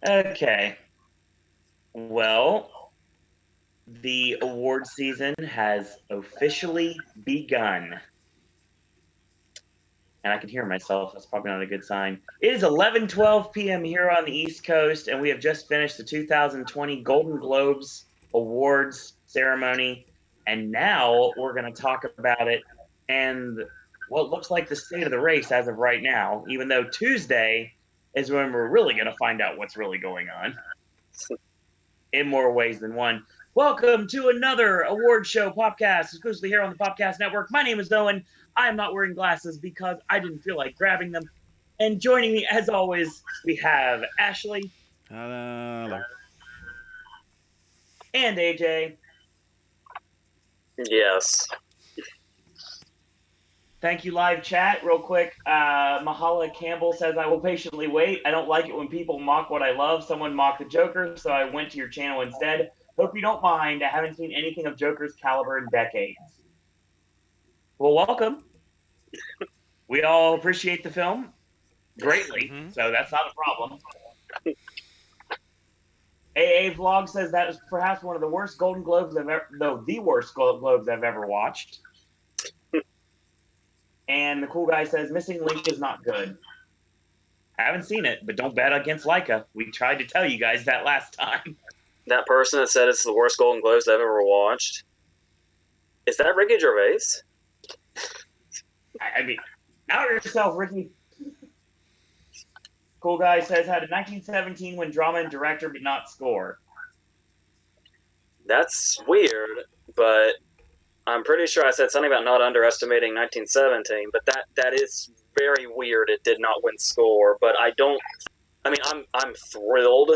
Okay. Well, the award season has officially begun. And I can hear myself. That's probably not a good sign. It is 11:12 p.m. here on the East Coast, and we have just finished the 2020 Golden Globes Awards ceremony. And now we're going to talk about it and what looks like the state of the race as of right now, even though Tuesday is when we're really going to find out what's really going on in more ways than one. Welcome to another award show podcast exclusively here on the Popcast Network. My name is Owen. I am not wearing glasses because I didn't feel like grabbing them. And joining me, as always, we have Ashley Hello. and AJ. Yes. Thank you, live chat. Real quick, Mahala Campbell says, I will patiently wait. I don't like it when people mock what I love. Someone mocked the Joker, so I went to your channel instead. Hope you don't mind. I haven't seen anything of Joker's caliber in decades. Well, welcome. We all appreciate the film greatly, so that's not a problem. AA Vlog says that is perhaps one of the worst Golden Globes the worst Golden Globes I've ever watched. And the cool guy says Missing Link is not good. Haven't seen it, but don't bet against Leica. We tried to tell you guys that last time. That person that said it's the worst Golden Globes I've ever watched. Is that Ricky Gervais? I mean, out yourself, Ricky. Cool guy says had a 1917 win drama and director, but not score. That's weird, but I'm pretty sure I said something about not underestimating 1917, but that is very weird. It did not win score, but I'm thrilled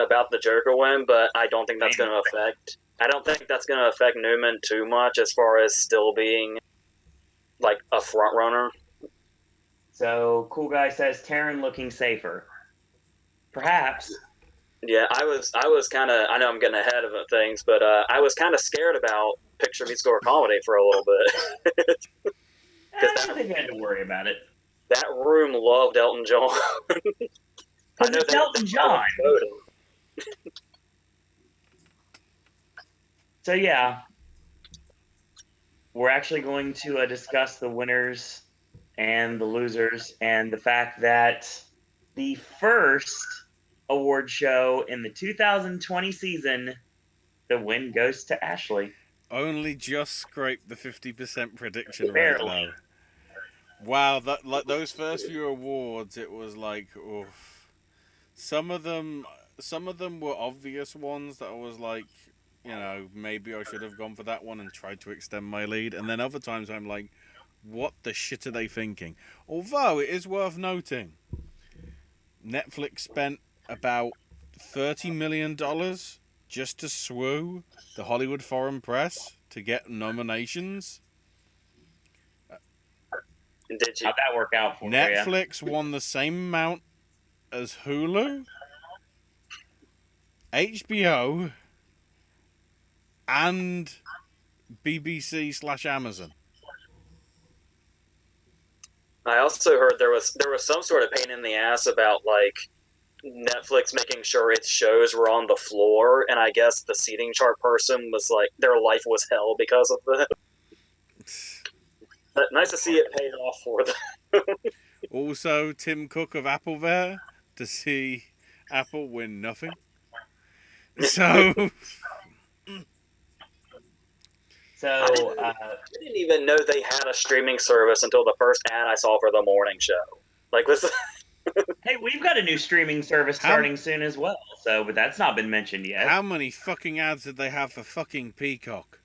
about the Joker win, but I don't think that's going to affect. I don't think that's going to affect Newman too much as far as still being like a front runner. So cool guy says Taron looking safer. Perhaps. Yeah, I was kind of. I know I'm getting ahead of things, but I was kind of scared about Picture Me Score comedy for a little bit. I don't think I had to worry about it. That room loved Elton John. I know it's Elton John. So yeah, we're actually going to discuss the winners and the losers, and the fact that the first award show in the 2020 season, the win goes to Ashley. Only just scraped the 50% prediction rate, Barely. though. Wow, those first few awards, it was like, oof. Some of them were obvious ones that I was like, maybe I should have gone for that one and tried to extend my lead. And then other times I'm like, what the shit are they thinking? Although it is worth noting, Netflix spent about $30 million just to swoo the Hollywood Foreign Press to get nominations. How'd that work out for Netflix won the same amount as Hulu, HBO, and BBC/Amazon. I also heard there was some sort of pain in the ass about like Netflix making sure its shows were on the floor, and I guess the seating chart person was like their life was hell because of that. But nice to see it paid off for them. Also, Tim Cook of Apple there to see Apple win nothing. So. I didn't even know they had a streaming service until the first ad I saw for the morning show. Like this. Hey, we've got a new streaming service starting soon as well, but that's not been mentioned yet. How many fucking ads did they have for fucking Peacock?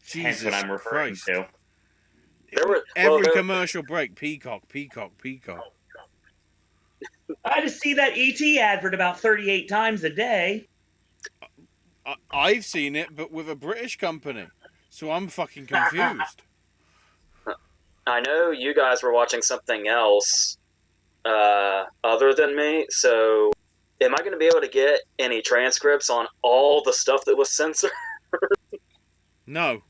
Jesus what I'm referring Christ. To. Every commercial break, Peacock. I just see that ET advert about 38 times a day. I've seen it, but with a British company, so I'm fucking confused. I know you guys were watching something else other than me, so am I going to be able to get any transcripts on all the stuff that was censored? No.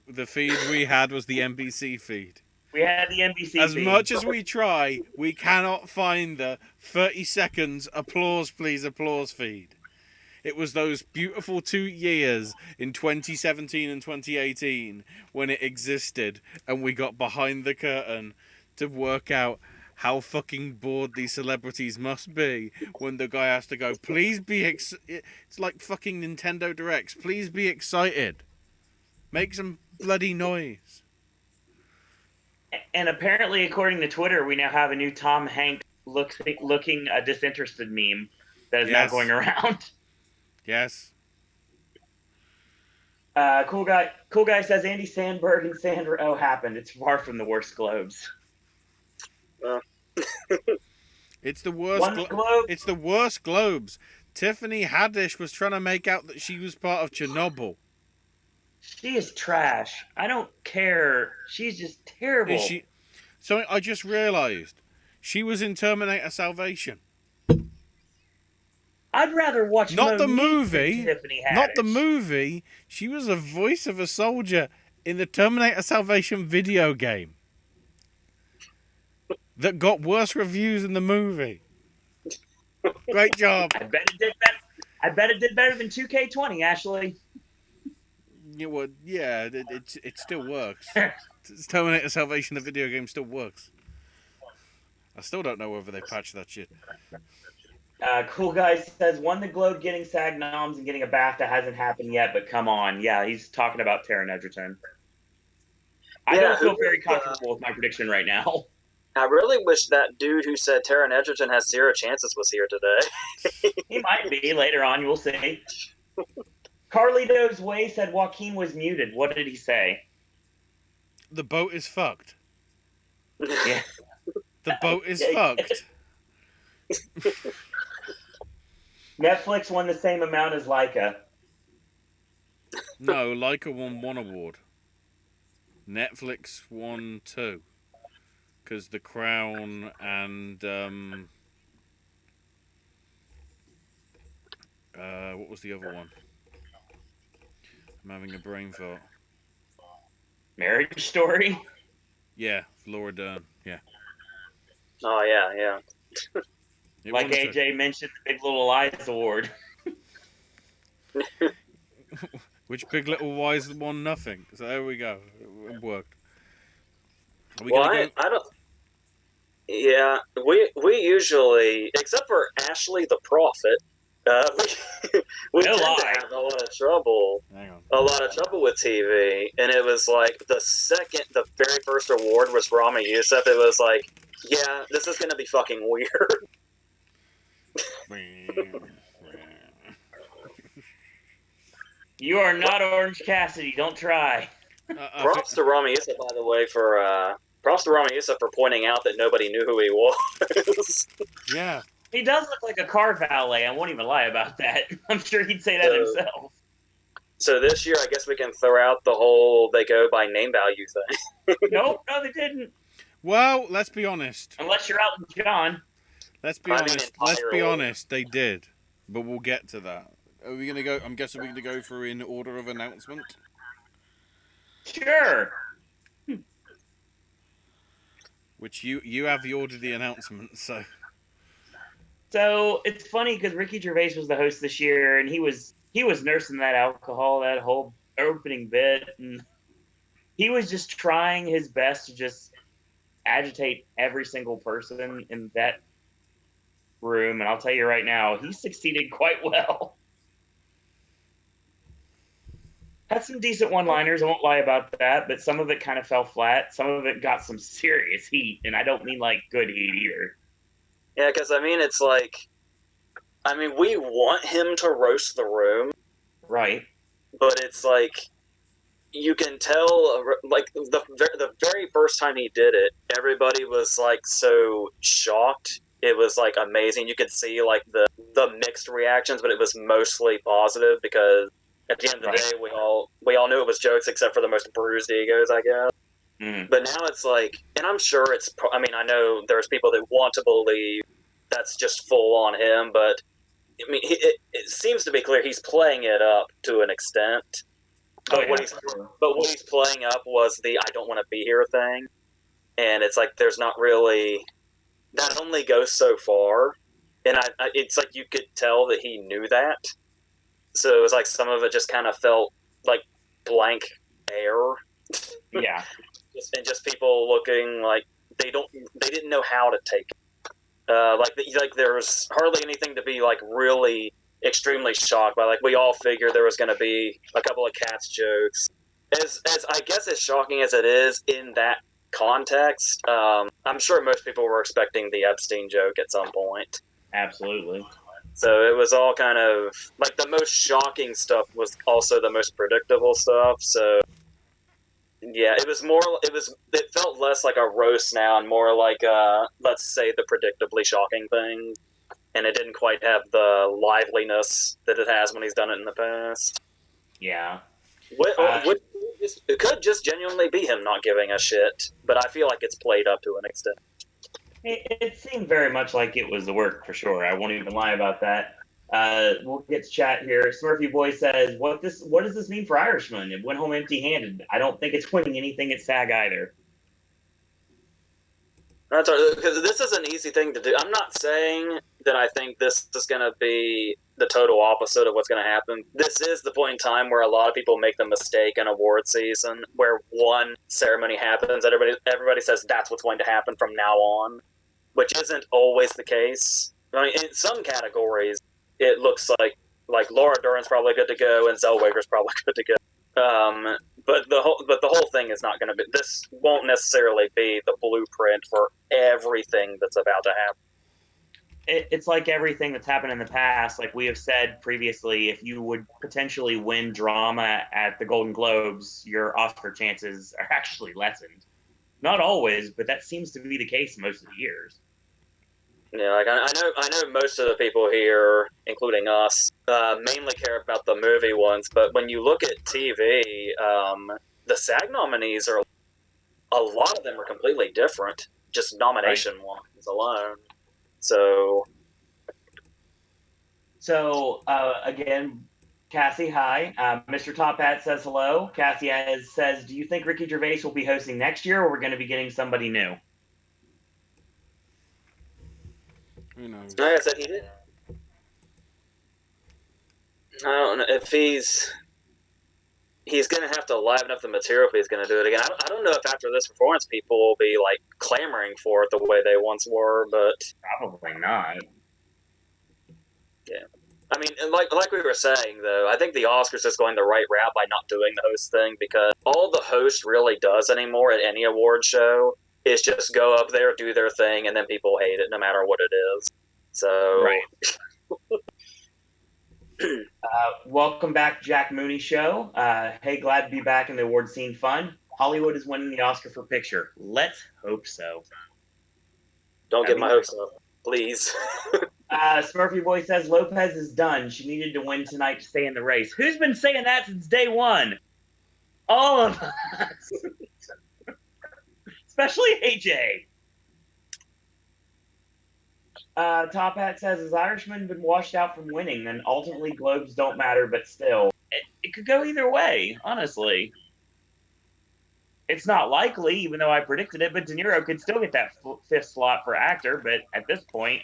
The feed we had was the NBC feed. We had the NBC As theme. much as we try, we cannot find the 30 seconds applause please applause feed. It was those beautiful 2 years in 2017 and 2018 when it existed and we got behind the curtain to work out how fucking bored these celebrities must be when the guy has to go, please be it's like fucking Nintendo Directs, please be excited. Make some bloody noise. And apparently, according to Twitter, we now have a new Tom Hanks looking disinterested meme that is now going Yes. around. Yes. Cool guy says Andy Samberg and Sandra Oh happened. It's far from the worst Globes. It's the worst. Won the Globe. It's the worst Globes. Tiffany Haddish was trying to make out that she was part of Chernobyl. She is trash. I don't care. She's just terrible. Is she? So I just realised she was in Terminator Salvation. I'd rather watch Not the Monique movie. than Tiffany Haddish. Not the movie. She was the voice of a soldier in the Terminator Salvation video game that got worse reviews than the movie. Great job. I bet it did better. I bet it did better than 2K20, Ashley. Yeah, it still works. Terminator Salvation, the video game, still works. I still don't know whether they patched that shit. Cool guy says, won the Globe getting SAG noms and getting a BAFTA hasn't happened yet, but come on. Yeah, he's talking about Taron Egerton. I don't feel very comfortable with my prediction right now. I really wish that dude who said Taron Egerton has 0 chances was here today. He might be later on. You'll see. Carlito's Way said Joaquin was muted. What did he say? The boat is fucked. Yeah. The boat is fucked. Netflix won the same amount as Leica. No, Leica won 1 award. Netflix won 2. Because The Crown and what was the other one? I'm having a brain fart. Marriage Story? Yeah, Laura Dern. Yeah. Oh, yeah. Like AJ mentioned, the Big Little Lies Award. Which Big Little Lies won nothing. So there we go. It worked. Are we Well, gonna go? I don't. Yeah, we usually, except for Ashley the Prophet, we No tend to lie. have a lot of trouble. Hang on. A lot of trouble with TV, and it was like the very first award was Rami Youssef. It was like, yeah, this is gonna be fucking weird. You are not Orange Cassidy. Don't try. Props to Rami Youssef, by the way, for pointing out that nobody knew who he was. Yeah. He does look like a car valet. I won't even lie about that. I'm sure he'd say that himself. So this year, I guess we can throw out the whole they go by name value thing. Nope, no, they didn't. Well, let's be honest. Unless you're Elton John. Let's be honest. They did, but we'll get to that. Are we gonna go? I'm guessing we're gonna go through in order of announcement. Sure. Which you have the order of the announcement, so. So it's funny because Ricky Gervais was the host this year, and he was nursing that alcohol that whole opening bit, and he was just trying his best to just agitate every single person in that room. And I'll tell you right now, he succeeded quite well. Had some decent one-liners, I won't lie about that, but some of it kind of fell flat. Some of it got some serious heat, and I don't mean like good heat either. Yeah, because it's like, we want him to roast the room, right? But it's like, you can tell, like the very first time he did it, everybody was like so shocked. It was like amazing. You could see like the mixed reactions, but it was mostly positive because at the end of the day, we all knew it was jokes, except for the most bruised egos, I guess. Mm. But now it's like, and I'm sure I know there's people that want to believe that's just full on him, but it seems to be clear he's playing it up to an extent. But what he's playing up was the "I don't want to be here" thing. and it's like there's not really, that only goes so far, and it's like you could tell that he knew that, so it was like some of it just kind of felt like blank air. Yeah. And just people looking like they didn't know how to take it. Like there was hardly anything to be like really extremely shocked by. Like we all figured there was going to be a couple of Cats jokes. As I guess as shocking as it is in that context, I'm sure most people were expecting the Epstein joke at some point. Absolutely. So it was all kind of like the most shocking stuff was also the most predictable stuff. So yeah, it was more. It felt less like a roast now, and more like let's say the predictably shocking thing. And it didn't quite have the liveliness that it has when he's done it in the past. Yeah. It could just genuinely be him not giving a shit, but I feel like it's played up to an extent. It seemed very much like it was the work for sure. I won't even lie about that. We'll get to chat here. Smurfy Boy says, What does this mean for Irishman? It went home empty-handed. I don't think it's winning anything at SAG either." That's because this is an easy thing to do. I'm not saying that I think this is going to be the total opposite of what's going to happen. This is the point in time where a lot of people make the mistake in award season, where one ceremony happens, everybody says that's what's going to happen from now on, which isn't always the case. I mean, in some categories, it looks like Laura Dern's probably good to go, and Zellweger's probably good to go. But the whole thing is not going to be. This won't necessarily be the blueprint for everything that's about to happen. It's like everything that's happened in the past. Like we have said previously, if you would potentially win drama at the Golden Globes, your Oscar chances are actually lessened. Not always, but that seems to be the case most of the years. Yeah, like I know most of the people here, including us, mainly care about the movie ones. But when you look at TV, the SAG nominees are a lot of them are completely different, just nomination ones alone. So again, Cassie, hi. Mr. Top Hat says hello. Cassie says, "Do you think Ricky Gervais will be hosting next year, or we're going to be getting somebody new?" Who knows? like I said, he did. I don't know if he's going to have to liven up the material if he's going to do it again. I don't know if after this performance people will be like clamoring for it the way they once were, but Probably not. yeah. I mean, like we were saying though, I think the Oscars is going the right route by not doing the host thing, because all the host really does anymore at any award show is just go up there, do their thing, and then people hate it no matter what it is. So Right. Welcome back, Jack Mooney Show. Hey, glad to be back in the award scene. Fun. Hollywood is winning the Oscar for Picture. Let's hope so. Don't get my hopes up, please. Smurfy Boy says Lopez is done. She needed to win tonight to stay in the race. Who's been saying that since day one? All of us. Especially AJ. Top Hat says, "Has Irishman been washed out from winning? And ultimately, Globes don't matter, but still. It could go either way, honestly. It's not likely, even though I predicted it, but De Niro could still get that fifth slot for actor, but at this point,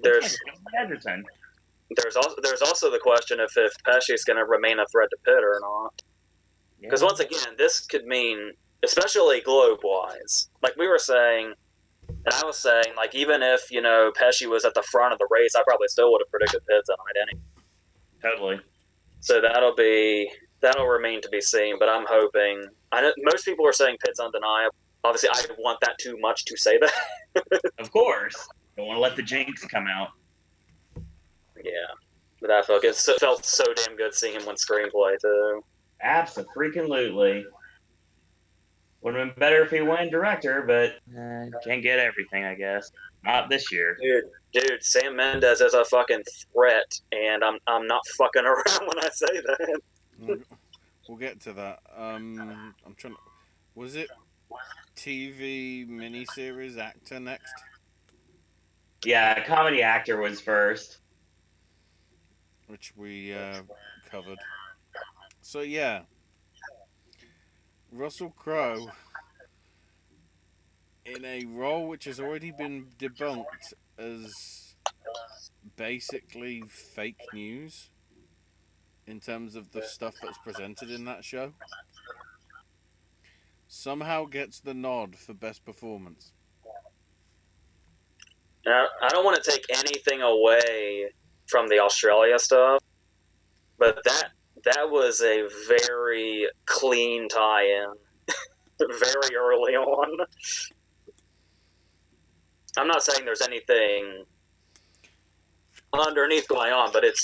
there's Edgerton. there's also the question of if Pesci is going to remain a threat to Pitt or not. Because once again, this could mean, especially Globe-wise, like we were saying, and I was saying, like even if Pesci was at the front of the race, I probably still would have predicted Pitt tonight anyway. Totally. So that'll remain to be seen. But I'm hoping. I know most people are saying Pitt's undeniable. Obviously, I want that too much to say that. Of course, don't want to let the jinx come out. Yeah, but that felt so damn good seeing him win screenplay too. Absolutely. Would have been better if he won director, but can't get everything, I guess. Not this year. Dude, Sam Mendes is a fucking threat, and I'm not fucking around when I say that. We'll get to that. I'm trying. Was it TV miniseries actor next? Yeah, comedy actor was first, which we covered. So yeah, Russell Crowe in a role which has already been debunked as basically fake news in terms of the stuff that's presented in that show, somehow gets the nod for best performance. Now, I don't want to take anything away from the Australia stuff, but that was a very clean tie-in, very early on. I'm not saying there's anything underneath going on, but it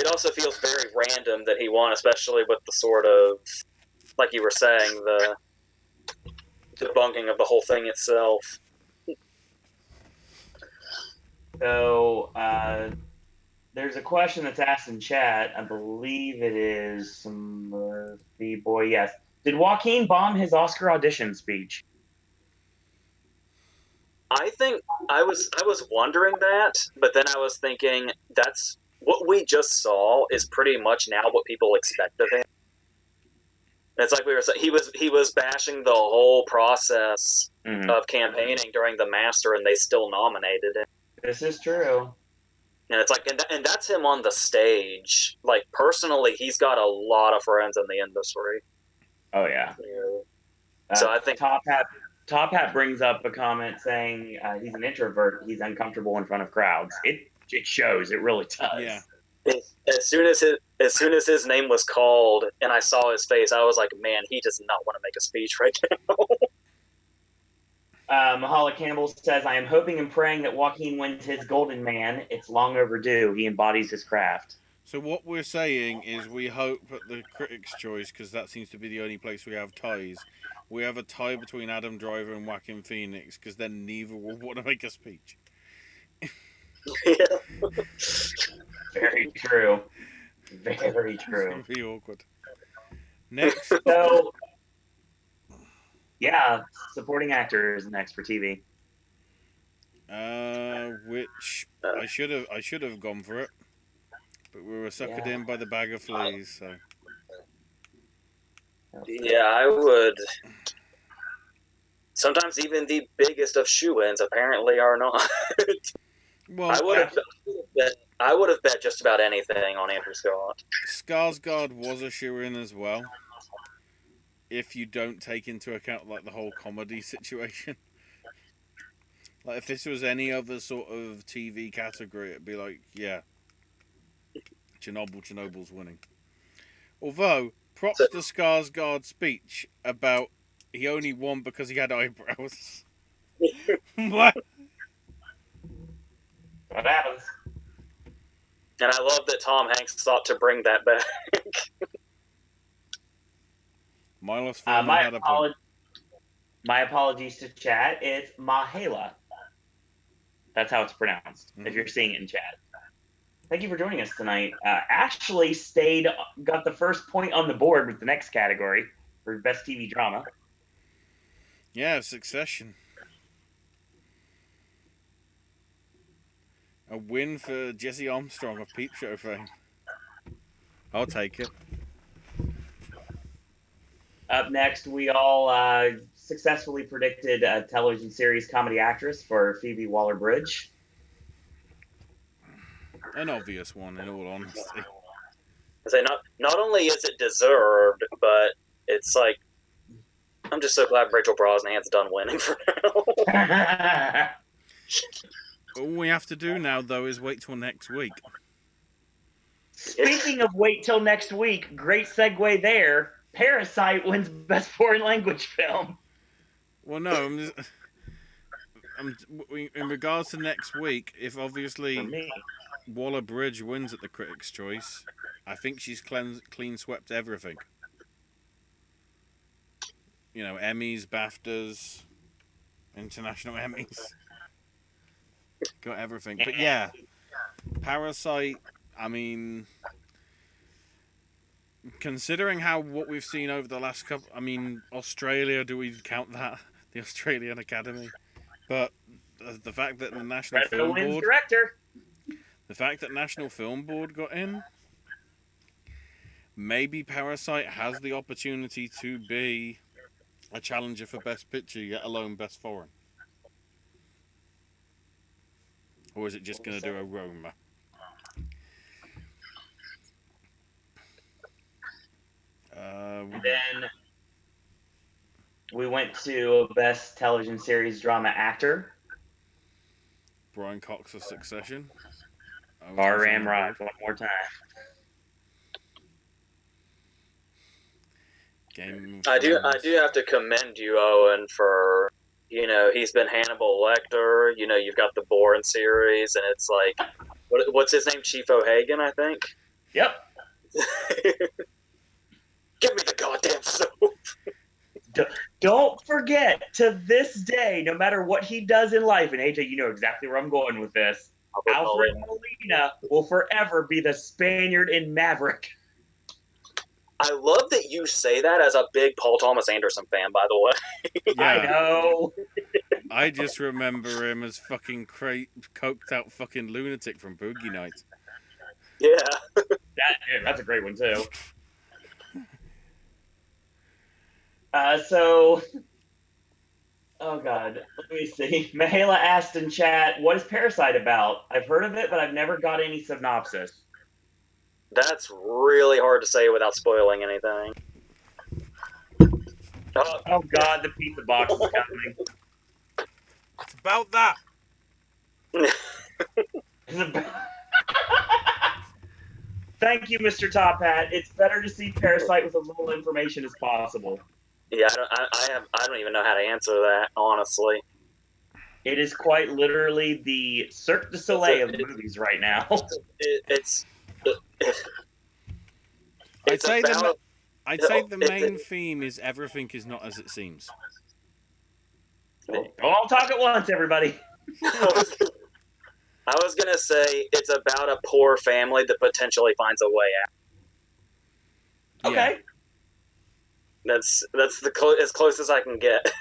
also feels very random that he won, especially with the sort of, like you were saying, the debunking of the whole thing itself. So there's a question that's asked in chat. I believe it is the boy. Yes. Did Joaquin bomb his Oscar audition speech? I think I was wondering that, but then I was thinking that's what we just saw is pretty much now what people expect of him. It's like we were saying, he was bashing the whole process of campaigning during the Master, and they still nominated him. This is true. And it's like, and that's him on the stage. Like, personally, he's got a lot of friends in the industry. Oh yeah. So I think Top Hat brings up a comment saying he's an introvert. He's uncomfortable in front of crowds. It shows. It really does. Yeah. As soon as his name was called and I saw his face, I was like, man, he does not want to make a speech right now. Mahala Campbell says, I am hoping and praying that Joaquin wins his Golden Man. It's long overdue. He embodies his craft. So what we're saying is we hope at the Critics' Choice, because that seems to be the only place we have ties, we have a tie between Adam Driver and Joaquin Phoenix, because then neither will want to make a speech. Very true. Very true. It's be awkward. Next. So, yeah, supporting actors next for TV. Which I should have gone for it, but we were suckered in by the bag of fleas. So yeah, I would. Sometimes even the biggest of shoe-ins apparently are not. well, I would have bet just about anything on Andrew Scott. Skarsgård was a shoe-in as well. If you don't take into account like the whole comedy situation. Like, if this was any other sort of TV category, it'd be like, yeah, Chernobyl's winning. Although, props to Skarsgård's speech about he only won because he had eyebrows. What? What happens? And I love that Tom Hanks thought to bring that back. Milos Forman had a point. My apologies to chat. It's Mahala. That's how it's pronounced, if you're seeing it in chat. Thank you for joining us tonight. Ashley got the first point on the board with the next category for Best TV Drama. Yeah, Succession. A win for Jesse Armstrong of Peep Show fame. I'll take it. Up next, we all successfully predicted a television series comedy actress for Phoebe Waller-Bridge. An obvious one, in all honesty. I say not only is it deserved, but it's like I'm just so glad Rachel Brosnahan's done winning for now. All we have to do now, though, is wait till next week. Speaking of wait till next week, great segue there. Parasite wins Best Foreign Language Film. Well, no, in regards to next week, if obviously Waller-Bridge wins at the Critics' Choice, I think she's clean swept everything. You know, Emmys, BAFTAs, international Emmys. Got everything. But yeah, Parasite, I mean, considering what we've seen over the last couple, I mean, Australia, do we count that? The Australian Academy? But the fact that the National Film Board, the fact that National Film Board got in, maybe Parasite has the opportunity to be a challenger for Best Picture, let alone Best Foreign? Or is it just going to do a Roma? And then we went to Best Television Series Drama Actor. Brian Cox for Succession. Bar Ramrod one more time. Game. I do have to commend you, Owen, for he's been Hannibal Lecter. You've got the Bourne series, and it's like, what's his name? Chief O'Hagan, I think. Yep. Give me the goddamn soap. Don't forget, to this day, no matter what he does in life, and AJ, you know exactly where I'm going with this, Alfred Molina will forever be the Spaniard in Maverick. I love that you say that as a big Paul Thomas Anderson fan, by the way. Yeah. I know. I just remember him as fucking coked out fucking lunatic from Boogie Nights. Yeah. That's a great one, too. So, oh god, let me see. Mahela asked in chat, what is Parasite about? I've heard of it, but I've never got any synopsis. That's really hard to say without spoiling anything. Oh god, the pizza box is coming. It's about that. Thank you, Mr. Top Hat. It's better to see Parasite with as little information as possible. Yeah, I don't even know how to answer that, honestly. It is quite literally the Cirque du Soleil of movies right now. I'd say the main theme is everything is not as it seems. Don't all talk at once, everybody. I was gonna say it's about a poor family that potentially finds a way out. Okay. That's as close as I can get.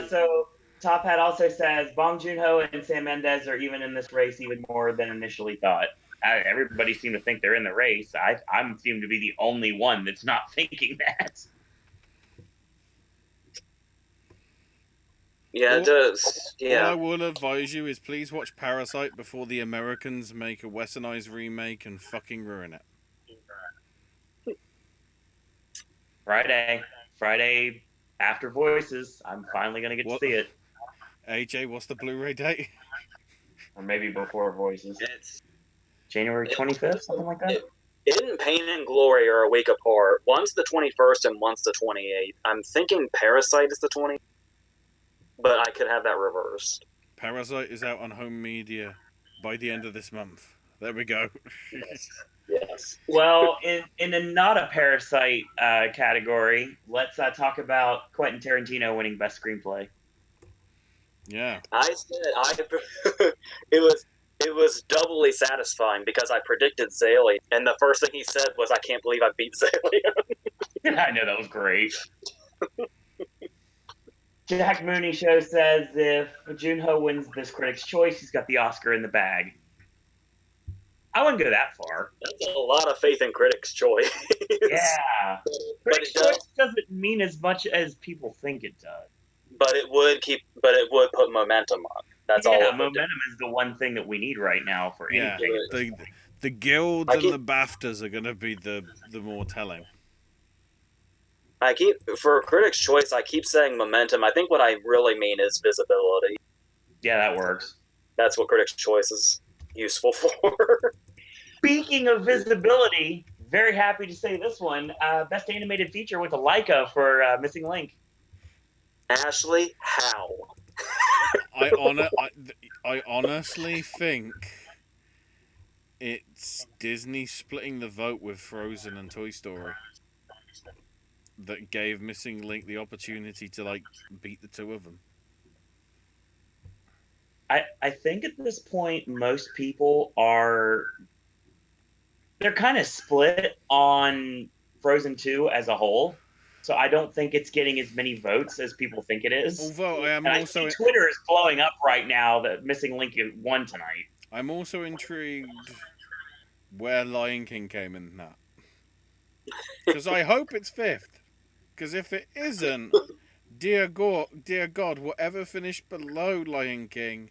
So Top Hat also says Bong Joon-ho and Sam Mendes are even in this race even more than initially thought. Everybody seemed to think they're in the race. I seem to be the only one that's not thinking that. Yeah, it does. Yeah. All I will advise you is please watch Parasite before the Americans make a westernized remake and fucking ruin it. Friday after Voices. I'm finally going to get to see it. AJ, what's the Blu-ray date? Or maybe before Voices. It's January 25th, something like that. It and Pain and Glory are a week apart. One's the 21st and one's the 28th. I'm thinking Parasite is the 20th, but I could have that reversed. Parasite is out on home media by the end of this month. There we go. Yes. Well, in a not a Parasite category, let's talk about Quentin Tarantino winning Best Screenplay. Yeah. I said it was doubly satisfying because I predicted Zaley, and the first thing he said was, "I can't believe I beat Zaley." I know, that was great. Jack Mooney Show says if Joon-ho wins this Critics' Choice, he's got the Oscar in the bag. I wouldn't go that far. That's a lot of faith in Critics' Choice. Yeah. Critics' Choice doesn't mean as much as people think it does. But it would put momentum on. That's all. Yeah, momentum is the one thing that we need right now for anything. The guilds and the BAFTAs are going to be the more telling. For Critics' Choice, I keep saying momentum. I think what I really mean is visibility. Yeah, that works. That's what Critics' Choice is useful for. Speaking of visibility, very happy to say this one. Best Animated Feature with a Leica for Missing Link. Ashley, how? I honestly think it's Disney splitting the vote with Frozen and Toy Story that gave Missing Link the opportunity to beat the two of them. I think at this point most people they're kind of split on Frozen 2 as a whole. So I don't think it's getting as many votes as people think it is. Although I am also Twitter is blowing up right now that Missing Link won tonight. I'm also intrigued where Lion King came in that. Because I hope it's fifth. Because if it isn't, dear God, whatever finished below Lion King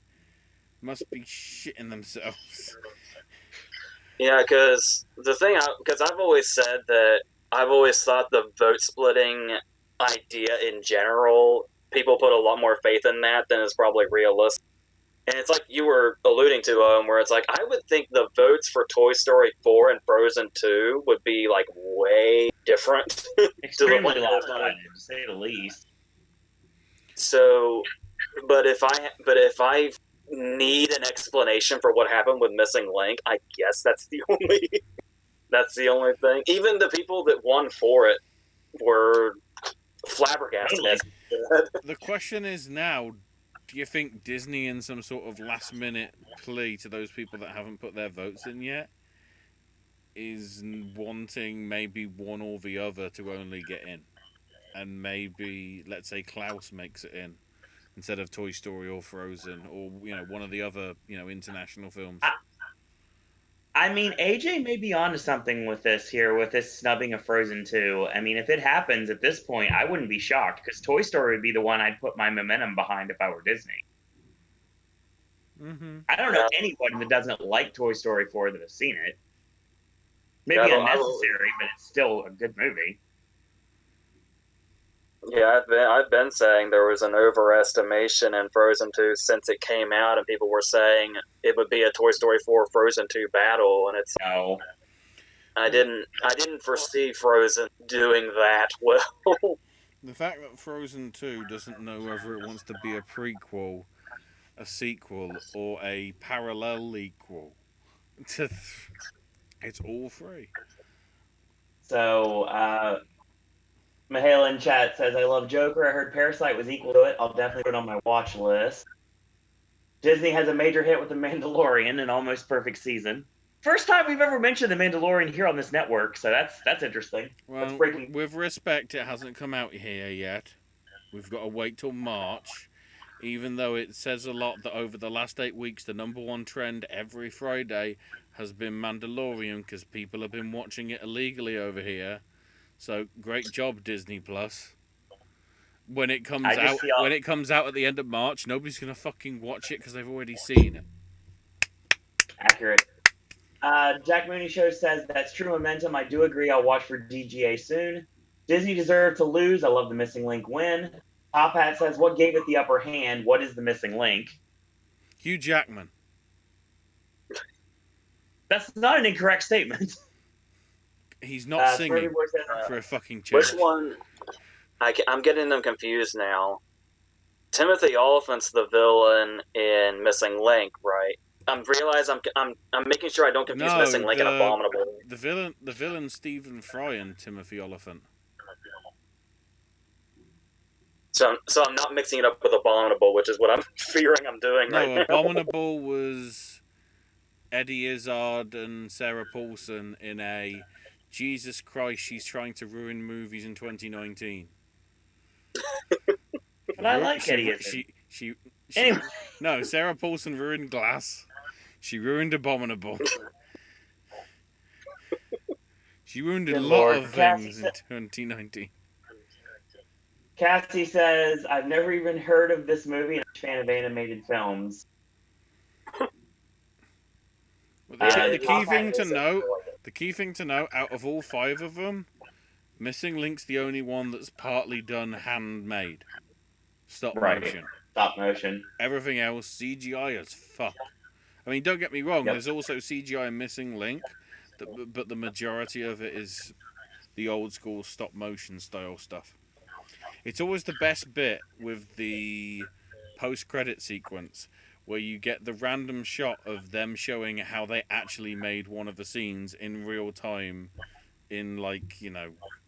must be shitting themselves. Yeah, because because I've always said that I've always thought the vote splitting idea in general, people put a lot more faith in that than is probably realistic. And it's like you were alluding to, where it's like I would think the votes for Toy Story 4 and Frozen 2 would be like way different to the Extremely point that it's not. lopsided, to say the least. So, but if I need an explanation for what happened with Missing Link, I guess that's the only thing. Even the people that won for it were flabbergasted. Totally. The question is now, do you think Disney, in some sort of last minute plea to those people that haven't put their votes in yet, is wanting maybe one or the other to only get in? And maybe, let's say, Klaus makes it in instead of Toy Story or Frozen or, one of the other, international films. I mean, AJ may be onto something with this here, with this snubbing of Frozen 2. I mean, if it happens at this point, I wouldn't be shocked because Toy Story would be the one I'd put my momentum behind if I were Disney. Mm-hmm. I don't know anyone that doesn't like Toy Story 4 that has seen it. Maybe Yeah, unnecessary, but it's still a good movie. Yeah, I've been saying there was an overestimation in Frozen 2 since it came out, and people were saying it would be a Toy Story 4 Frozen 2 battle, and it's No. I didn't foresee Frozen doing that well. The fact that Frozen 2 doesn't know whether it wants to be a prequel, a sequel, or a parallel equal. It's all three. So, Mahela in chat says, I love Joker. I heard Parasite was equal to it. I'll definitely put it on my watch list. Disney has a major hit with The Mandalorian, an almost perfect season. First time we've ever mentioned The Mandalorian here on this network, so that's interesting. That's Well, breaking. with respect, it hasn't come out here yet. We've got to wait till March. Even though it says a lot that over the last 8 weeks, the number one trend every Friday has been Mandalorian because people have been watching it illegally over here. So great job, Disney Plus. When it comes I just out, feel when it comes out at the end of March, nobody's gonna fucking watch it because they've already seen it. accurate. Jack Mooney Show says that's true momentum. I do agree. I'll watch for DGA soon. Disney deserved to lose. I love the missing link win. Top Hat says, what gave it the upper hand? What is the missing link? Hugh Jackman. That's not an incorrect statement. He's not singing says, for a fucking change. Which one? I'm getting them confused now. Timothy Oliphant's the villain in Missing Link, right? I'm making sure I don't confuse Missing Link and Abominable. The villain Stephen Fry and Timothy Oliphant. So I'm not mixing it up with Abominable, which is what I'm fearing I'm doing right now. Abominable was Eddie Izzard and Sarah Paulson in a Jesus Christ, she's trying to ruin movies in 2019. But I like Eddie Izzard. Anyway. No, Sarah Paulson ruined Glass. She ruined Abominable. She ruined a lot of things in 2019. Cassie says, I've never even heard of this movie and I'm a fan of animated films. Well, the key thing to know, out of all 5 of them, Missing Link's the only one that's partly done handmade. Stop motion. Stop motion. Everything else, CGI as fuck. I mean, don't get me wrong, there's also CGI in Missing Link, but the majority of it is the old school stop motion style stuff. It's always the best bit with the post-credit sequence where you get the random shot of them showing how they actually made one of the scenes in real time in, like,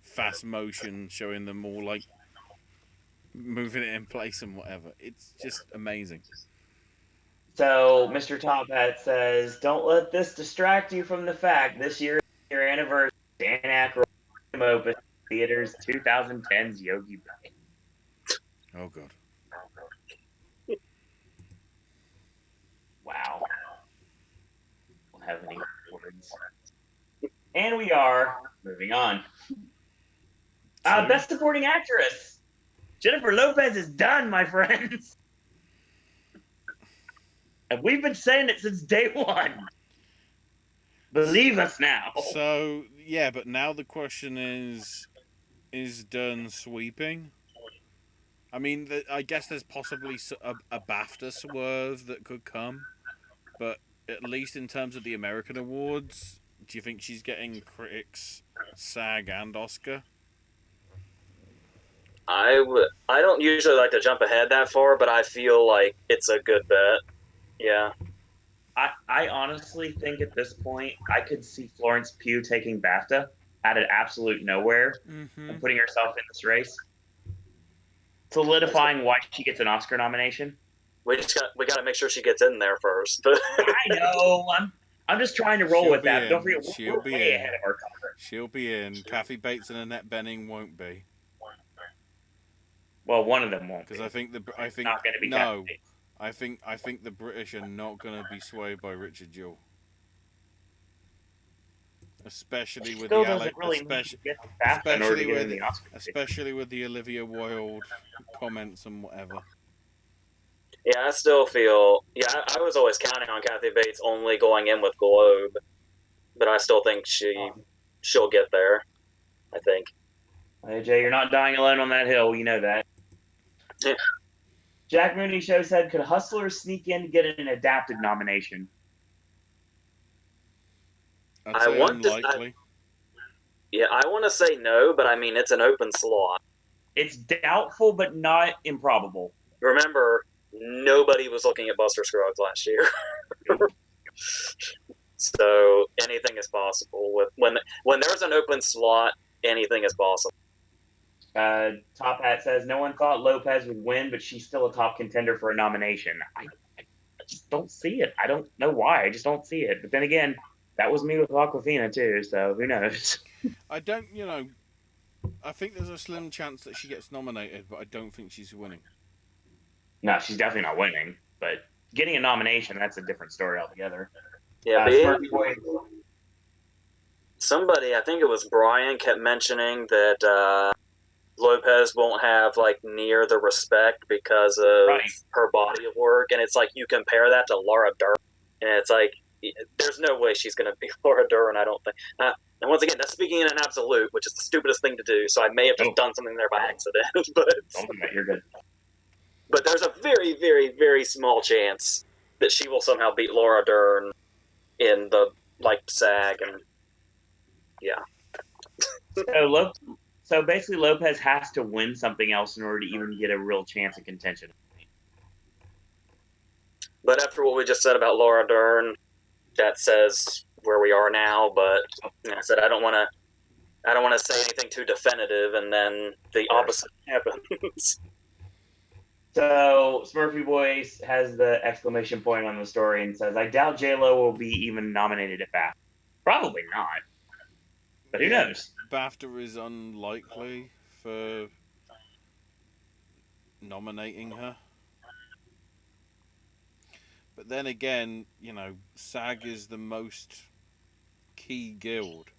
fast motion, showing them all, like, moving it in place and whatever. It's just amazing. So, Mr. Top Hat says, don't let this distract you from the fact this year is your anniversary. Dan Aykroyd opus theaters 2010's Yogi Bear. Oh, God. Wow. I don't have any words. And we are moving on. two. Best Supporting Actress. Jennifer Lopez is done, my friends. And we've been saying it since day one. Believe us now. So yeah, but now the question is Dern sweeping? I mean, I guess there's possibly a BAFTA swerve that could come, but at least in terms of the American awards, do you think she's getting critics, SAG, and Oscar? I don't usually like to jump ahead that far, but I feel like it's a good bet. Yeah. I honestly think at this point I could see Florence Pugh taking BAFTA out of absolute nowhere Mm-hmm. and putting herself in this race, solidifying why she gets an Oscar nomination. We got to make sure she gets in there first. I know. I'm just trying to roll She'll with be that. in. Don't forget, She'll we're be way in. ahead of our cover. She'll be in. Kathy Bates and Annette Bening won't be. Well, one of them won't. Because I think not going to be no. Kathy. I think the British are not going to be swayed by Richard Jewell. Especially with Still the doesn't really need to get the BAFTA in order to get in the Oscar. especially with the Olivia Wilde comments and whatever. Yeah, I still feel. Yeah, I was always counting on Kathy Bates only going in with Globe, but I still think she'll get there. I think. AJ, you're not dying alone on that hill. You know that. Yeah. Jack Mooney Show said, could Hustlers sneak in to get an adapted nomination? I'd say unlikely. I want to say no, but I mean, it's an open slot. It's doubtful, but not improbable. Remember, nobody was looking at Buster Scruggs last year. So anything is possible. When there's an open slot, anything is possible. Top Hat says, no one thought Lopez would win, but she's still a top contender for a nomination. I just don't see it. I don't know why. I just don't see it. But then again, that was me with Aquafina too, so who knows? I don't, I think there's a slim chance that she gets nominated, but I don't think she's winning. No, she's definitely not winning, but getting a nomination, that's a different story altogether. Yeah, somebody, I think it was Brian, kept mentioning that Lopez won't have like near the respect because of her body of work, and it's like you compare that to Laura Dern, and it's like there's no way she's going to be Laura Dern. I don't think. And once again, that's speaking in an absolute, which is the stupidest thing to do. So I may have just done something there by accident, but don't do that. You're good. But there's a very, very, very small chance that she will somehow beat Laura Dern in the SAG, and yeah. So basically, Lopez has to win something else in order to even get a real chance of contention. But after what we just said about Laura Dern, that says where we are now. But I said I don't want to say anything too definitive, and then the opposite happens. So Smurfy Boy has the exclamation point on the story and says, "I doubt J-Lo will be even nominated at BAFTA. Probably not, but who knows?" BAFTA is unlikely for nominating her. But then again, SAG is the most key guild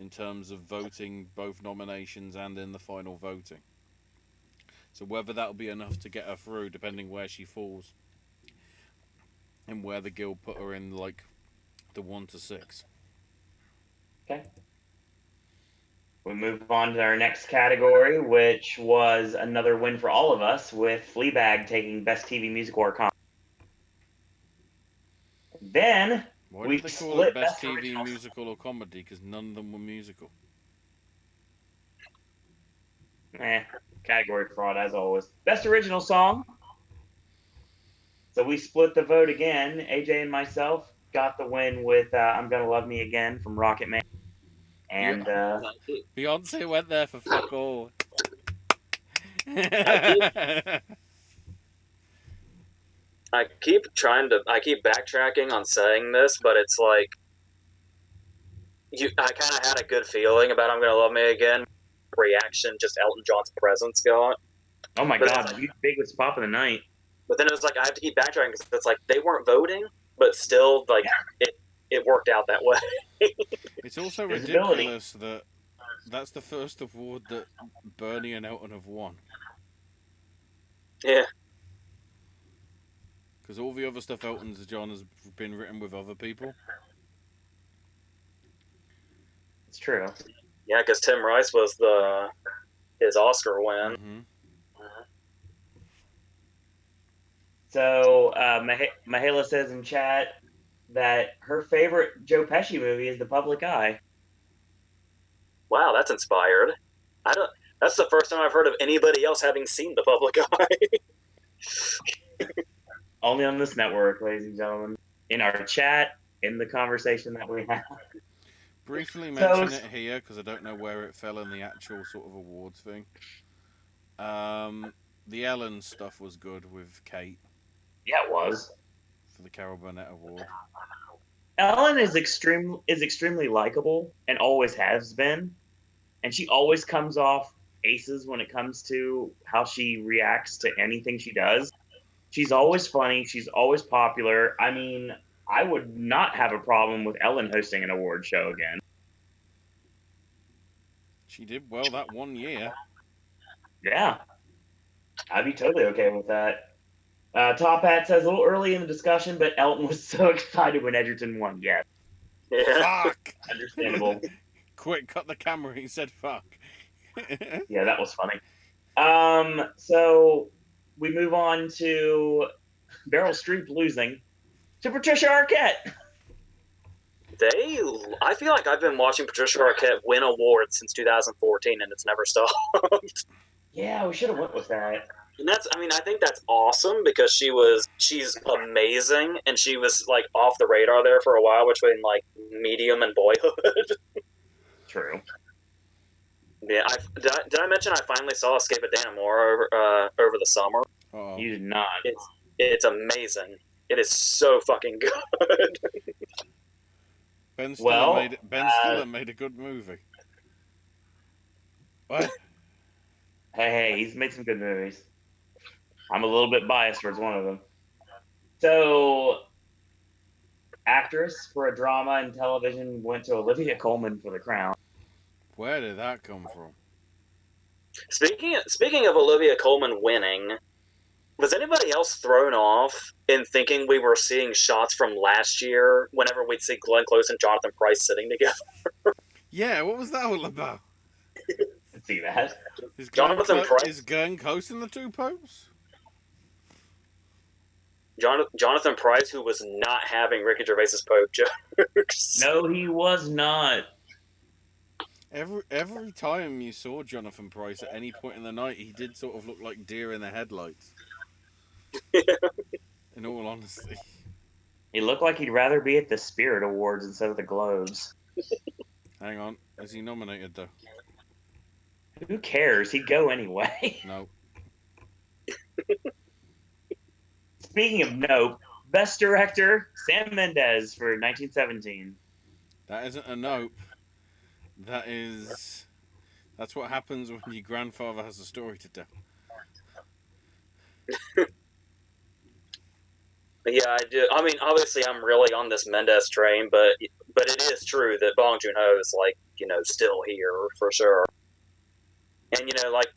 in terms of voting both nominations and in the final voting. So whether that'll be enough to get her through, depending where she falls, and where the guild put her in, the 1 to 6. Okay. We move on to our next category, which was another win for all of us, with Fleabag taking Best TV Musical or Comedy. Then why did they call it Best TV Musical or Comedy? Because none of them were musical. Category fraud as always. Best Original Song. So we split the vote again. AJ and myself got the win with "I'm Gonna Love Me Again" from Rocket Man. And Beyonce went there for fuck all. I keep backtracking on saying this, but it's like I kind of had a good feeling about "I'm Gonna Love Me Again." Reaction, just Elton John's presence got. Oh my god, the biggest pop of the night. But then it was like I have to keep backtracking because it's like they weren't voting, but still, it worked out that way. It's also ridiculous that that's the first award that Bernie and Elton have won. Yeah. Because all the other stuff Elton's done has been written with other people. It's true. Yeah, because Tim Rice was his Oscar win. Mm-hmm. So Mahela says in chat that her favorite Joe Pesci movie is The Public Eye. Wow, that's inspired. I don't. That's the first time I've heard of anybody else having seen The Public Eye. Only on this network, ladies and gentlemen. In our chat, in the conversation that we have. Briefly So mention it here because I don't know where it fell in the actual sort of awards thing. The Ellen stuff was good with Kate yeah, it was. for the Carol Burnett Award. Ellen is extremely likable and always has been, and she always comes off aces when it comes to how she reacts to anything she does. She's always funny. She's always popular. I mean, I would not have a problem with Ellen hosting an award show again. She did well that one year. Yeah, I'd be totally okay with that. Top Hat says a little early in the discussion, but Elton was so excited when Edgerton won. Yes, Yeah. Fuck! understandable. Quick, cut the camera. He said fuck. Yeah, that was funny. So we move on to Beryl Streep losing to Patricia Arquette. I feel like I've been watching Patricia Arquette win awards since 2014, and it's never stopped. Yeah, we should have went with that. And I think that's awesome because she's amazing, and she was like off the radar there for a while between like Medium and Boyhood. True. Yeah, did I mention I finally saw Escape at Dannemora over the summer? Uh-oh. You did not. It's amazing. It is so fucking good. Ben Stiller Well, made a good movie. What? hey, he's made some good movies. I'm a little bit biased towards one of them. So, actress for a drama and television went to Olivia Colman for The Crown. Where did that come from? Speaking of Olivia Colman winning, was anybody else thrown off in thinking we were seeing shots from last year whenever we'd see Glenn Close and Jonathan Pryce sitting together? Yeah, what was that all about? Let's see that. Is Jonathan Pryce- Glenn Close in the two popes? Jonathan Pryce, who was not having Ricky Gervais's Pope jokes. No, he was not. Every time you saw Jonathan Pryce at any point in the night, he did sort of look like deer in the headlights. In all honesty. He looked like he'd rather be at the Spirit Awards instead of the Globes. Hang on, is he nominated though? Who cares? He'd go anyway. No. Speaking of Nope, Best Director, Sam Mendes for 1917. That isn't a nope. That's what happens when your grandfather has a story to tell. Yeah, I do. I mean, obviously, I'm really on this Mendes train, but it is true that Bong Joon-ho is still here for sure. And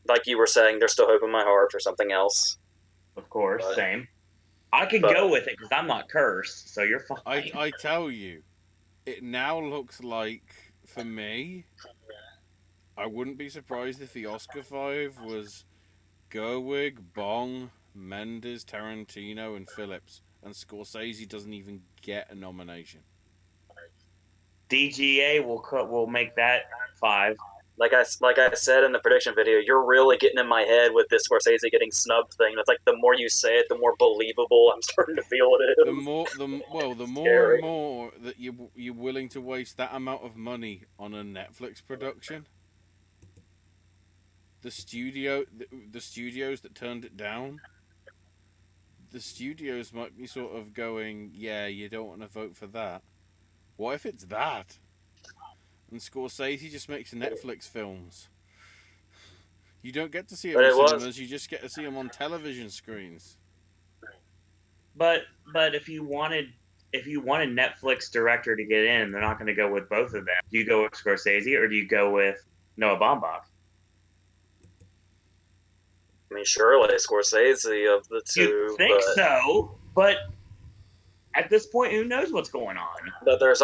like you were saying, there's still hope in my heart for something else. Of course, same. I could go with it because I'm not cursed, so you're fine. I tell you, it now looks like, for me, I wouldn't be surprised if the Oscar 5 was Gerwig, Bong, Mendes, Tarantino, and Phillips, and Scorsese doesn't even get a nomination. DGA will make that 5. Like I said in the prediction video, you're really getting in my head with this Scorsese getting snubbed thing. It's like the more you say it, the more believable I'm starting to feel it is. The more Scary. and more that you're willing to waste that amount of money on a Netflix production. The studios that turned it down, the studios might be sort of going, yeah, you don't want to vote for that. What if it's that? And Scorsese just makes Netflix films. You don't get to see them in cinemas, you just get to see them on television screens. But if you want a Netflix director to get in, they're not going to go with both of them. Do you go with Scorsese or do you go with Noah Baumbach? I mean, surely Scorsese of the You two, think so, but at this point, who knows what's going on? but there's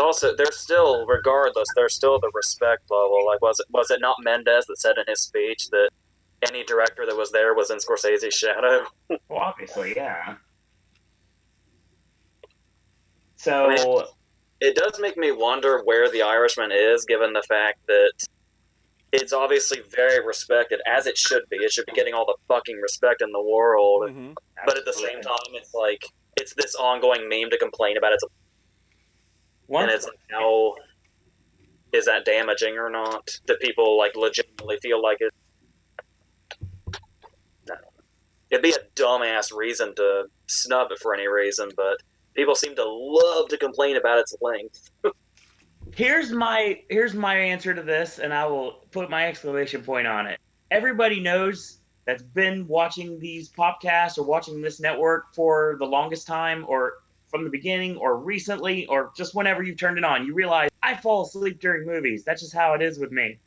still, regardless, there's still the respect level. Like, was it not Mendez that said in his speech that any director that was there was in Scorsese's shadow? Well, obviously, yeah. So, I mean, it does make me wonder where The Irishman is, given the fact that it's obviously very respected, as it should be. It should be getting all the fucking respect in the world. Mm-hmm. But at the same time, it's like, it's this ongoing meme to complain about. And it's like, how is that damaging or not? Do people like legitimately feel like it? No. It'd be a dumbass reason to snub it for any reason, but people seem to love to complain about its length. here's my answer to this, and I will put my exclamation point on it. Everybody knows that's been watching these podcasts or watching this network for the longest time, or from the beginning, or recently, or just whenever you've turned it on, you realize I fall asleep during movies. That's just how it is with me.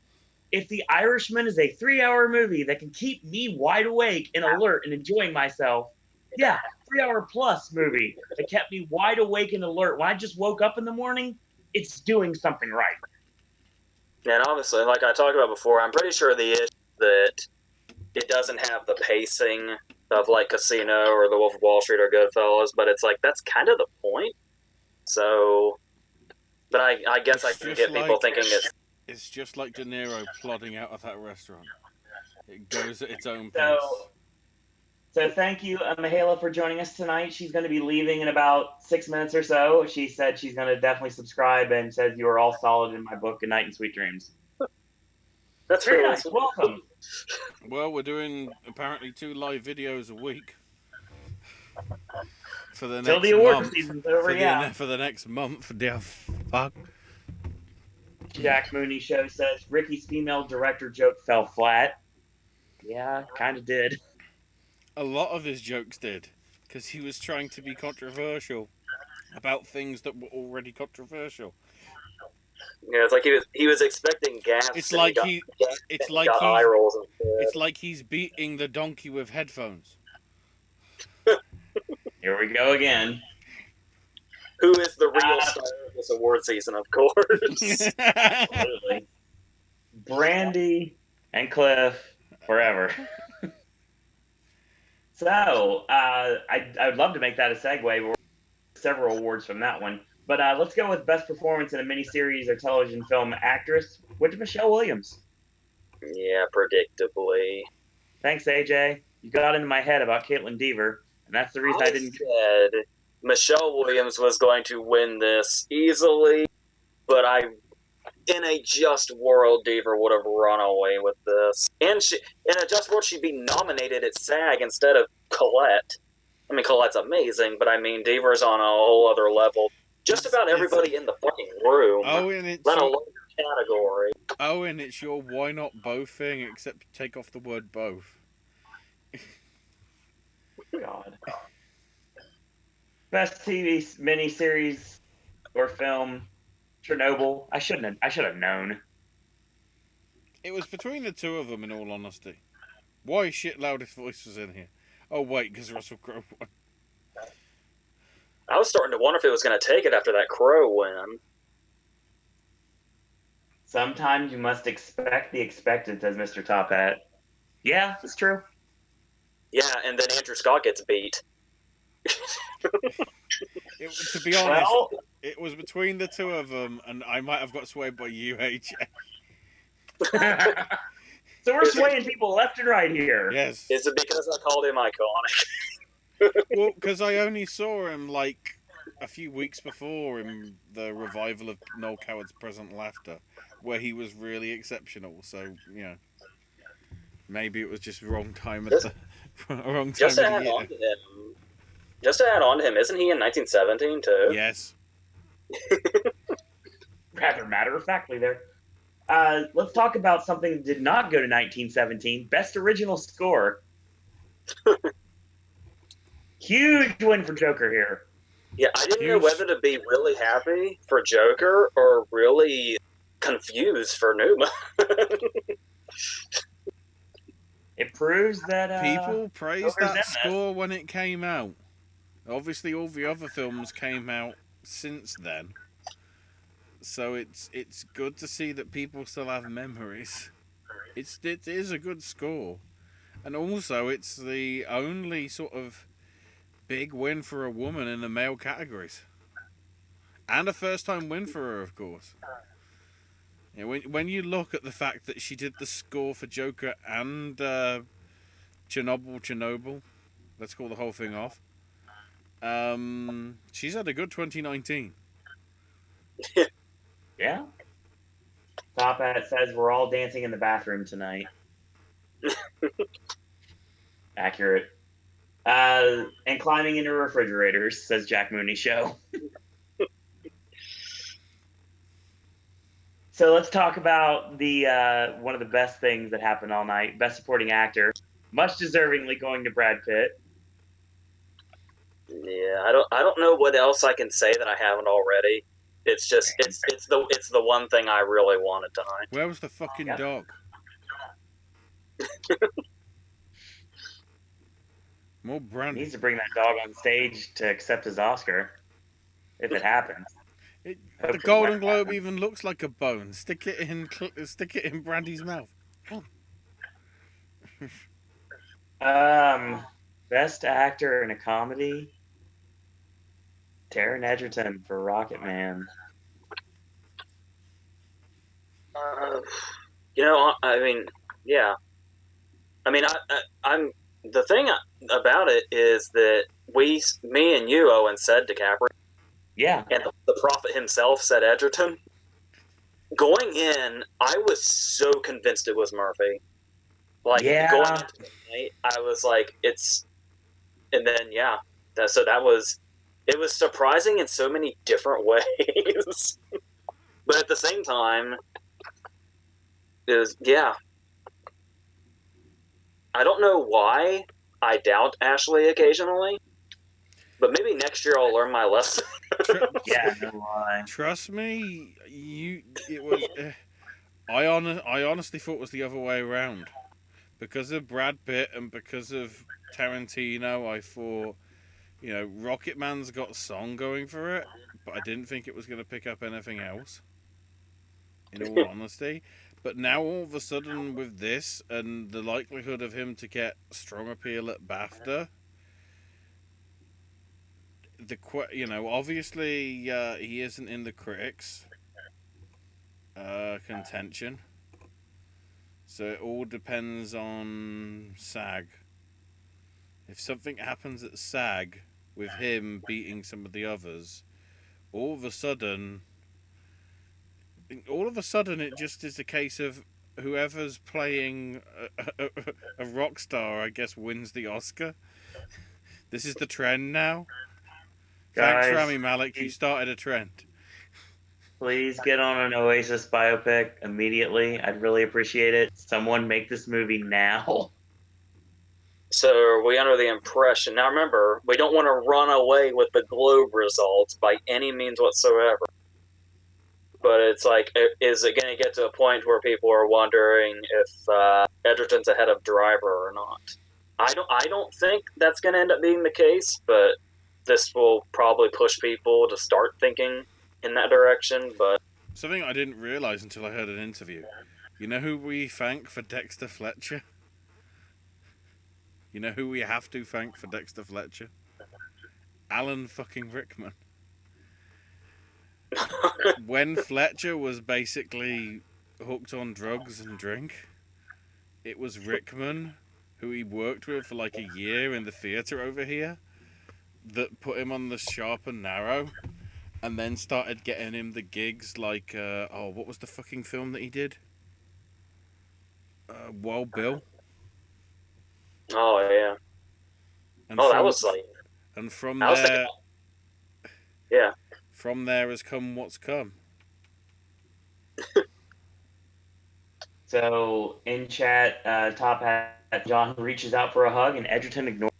If The Irishman is a 3-hour movie that can keep me wide awake and alert and enjoying myself, yeah, 3-hour plus movie that kept me wide awake and alert when I just woke up in the morning, it's doing something right. And obviously, like I talked about before, I'm pretty sure the issue that it doesn't have the pacing of like Casino or The Wolf of Wall Street or Goodfellas, but it's like that's kind of the point. So, but I guess I can get people thinking it's just like De Niro plodding out of that restaurant. It goes at its own pace. So thank you, Mihaela, for joining us tonight. She's going to be leaving in about 6 minutes or so. She said she's going to definitely subscribe and says you are all solid in my book, Good Night and Sweet Dreams. That's very really nice. Welcome. Well, we're doing apparently 2 live videos a week for the Till next the award month. season's over, For the next month, dear fuck. Jack Mooney Show says Ricky's female director joke fell flat. Yeah, kind of did. A lot of his jokes did, because he was trying to be controversial about things that were already controversial. Yeah, it's like he was expecting gas. It's like eye rolls. It's like he's beating the donkey with headphones. Here we go again. Who is the real star of this award season? Of course. Absolutely. Brandy and Cliff forever. So I would love to make that a segue. We're several awards from that one, but let's go with best performance in a miniseries or television film actress, which is Michelle Williams. Yeah, predictably. Thanks, AJ. You got into my head about Caitlin Dever, and that's the reason I didn't. Said Michelle Williams was going to win this easily, but in a just world, Dever would have run away with this. And in a just world, she'd be nominated at SAG instead of Colette. I mean, Colette's amazing, but I mean, Dever's on a whole other level. Just about everybody in the fucking room, let alone your category. Oh, and it's your why not both thing, except take off the word both. God. Best TV miniseries or film, Chernobyl. I should have known. It was between the two of them, in all honesty. Why shit loudest voice was in here? Oh wait, because Russell Crowe won. I was starting to wonder if it was going to take it after that Crow win. Sometimes you must expect the expected, says Mr. Top Hat. Yeah, it's true. Yeah, and then Andrew Scott gets beat. To be honest, it was between the two of them, and I might have got swayed by you, AJ. So we're swaying people left and right here. Yes. Is it because I called him iconic? Well, because I only saw him like a few weeks before in the revival of Noel Coward's Present Laughter, where he was really exceptional. So, you know, maybe it was just wrong time at the wrong time of the year. Just to add on to him, isn't he in 1917 too? Yes. Rather matter-of-factly there. Let's talk about something that did not go to 1917. Best original score. Huge win for Joker here. Yeah, I didn't know whether to be really happy for Joker or really confused for Newman. It proves that People praised Joker's in that this. score when it came out. Obviously, all the other films came out since then, so it's good to see that people still have memories. It is a good score, and also it's the only sort of big win for a woman in the male categories, and a first time win for her, of course. You know, when you look at the fact that she did the score for Joker and Chernobyl, let's call the whole thing off. She's had a good 2019. Yeah. Top Hat says we're all dancing in the bathroom tonight. Accurate. And climbing into refrigerators, says Jack Mooney Show. So let's talk about the one of the best things that happened all night. Best Supporting Actor, much deservingly going to Brad Pitt. Yeah, I don't know what else I can say that I haven't already. It's just it's the one thing I really wanted tonight. Where was the fucking dog? More brandy. Needs to bring that dog on stage to accept his Oscar, if it happens. The Golden Globe even looks like a bone. Stick it in Brandy's mouth. Best actor in a comedy, Taron Egerton for Rocket Man. I mean, yeah. I mean, I'm the thing about it is that me and you, Owen, said DiCaprio. Yeah. And the prophet himself said Edgerton. Going in, I was so convinced it was Murphy. Like, going into the night, I was like, it's... And then, yeah. It was surprising in so many different ways. But at the same time, yeah. I don't know why I doubt Ashley occasionally, but maybe next year I'll learn my lesson. Yeah, no lie. Trust me, it was. I honestly thought it was the other way around. Because of Brad Pitt and because of Tarantino, I thought, Rocket Man's got a song going for it, but I didn't think it was going to pick up anything else. In all honesty. But now all of a sudden with this and the likelihood of him to get strong appeal at BAFTA, obviously he isn't in the critics contention. So it all depends on SAG. If something happens at SAG with him beating some of the others, all of a sudden it just is a case of whoever's playing a rock star, I guess, wins the Oscar. This is the trend now. Guys, thanks, Rami Malek. You started a trend. Please get on an Oasis biopic immediately. I'd really appreciate it. Someone make this movie now. So are we under the impression... Now remember, we don't want to run away with the Globe results by any means whatsoever. But it's like, is it going to get to a point where people are wondering if Edgerton's ahead of Driver or not? I don't think that's going to end up being the case, but this will probably push people to start thinking in that direction. But something I didn't realize until I heard an interview. You know who we thank for Dexter Fletcher? You know who we have to thank for Dexter Fletcher? Alan fucking Rickman. When Fletcher was basically hooked on drugs and drink, it was Rickman, who he worked with for like a year in the theatre over here, that put him on the sharp and narrow, and then started getting him the gigs like, what was the fucking film that he did? Wild Bill. Oh, yeah. And that was like... And from there... Yeah. From there has come what's come. So, in chat, Top Hat, John reaches out for a hug and Edgerton ignores.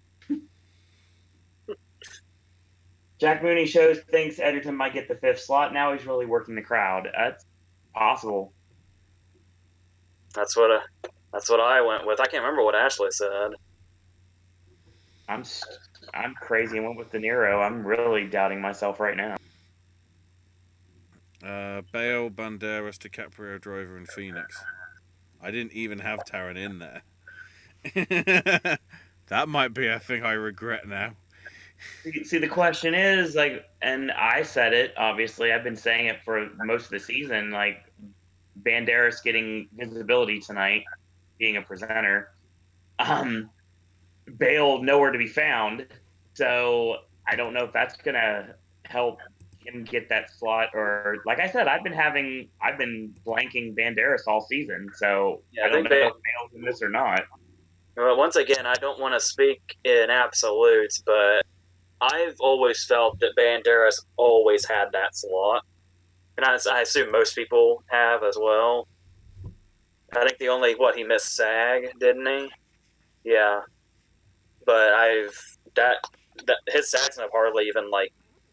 Jack Mooney shows thinks Edgerton might get the 5th slot. Now he's really working the crowd. That's possible. That's what That's what I went with. I can't remember what Ashley said. I'm I'm crazy and went with De Niro. I'm really doubting myself right now. Bale, Banderas, DiCaprio, Driver, and Phoenix. I didn't even have Taron in there. That might be a thing I regret now. See, the question is like, and I said it. Obviously, I've been saying it for most of the season. Like Banderas getting visibility tonight, being a presenter. Um, Bale nowhere to be found. So I don't know if that's gonna help him get that slot. Or like I said, I've been blanking Banderas all season. So Yeah, I I don't think know if Bale's in this or not. well, once again, I don't want to speak in absolutes, but I've always felt that Banderas always had that slot, and I assume most people have as well. I think the only he missed SAG, didn't he? Yeah, but that that his SAGs have hardly even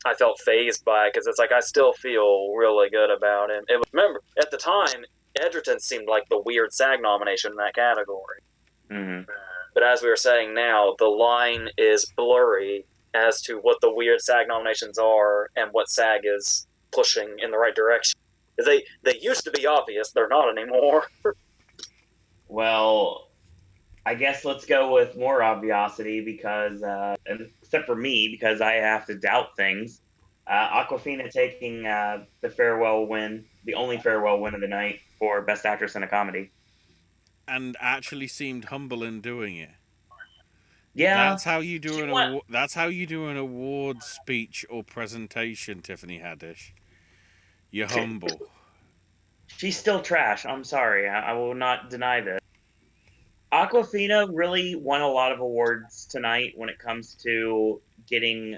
I felt phased by it because it's like I still feel really good about him. Remember at the time, Edgerton seemed like the weird SAG nomination in that category. Mm-hmm. But as we were saying now, the line is blurry as to what the weird SAG nominations are and what SAG is pushing in the right direction. They used to be obvious, they're not anymore. Well, I guess let's go with more obviosity because, except for me, because I have to doubt things. Aquafina taking the farewell win, the only farewell win of the night for Best Actress in a Comedy. And actually seemed humble in doing it. Yeah, she won. That's how you do an award speech or presentation, Tiffany Haddish. You're humble. She's still trash. I'm sorry. I will not deny this. Aquafina really won a lot of awards tonight when it comes to getting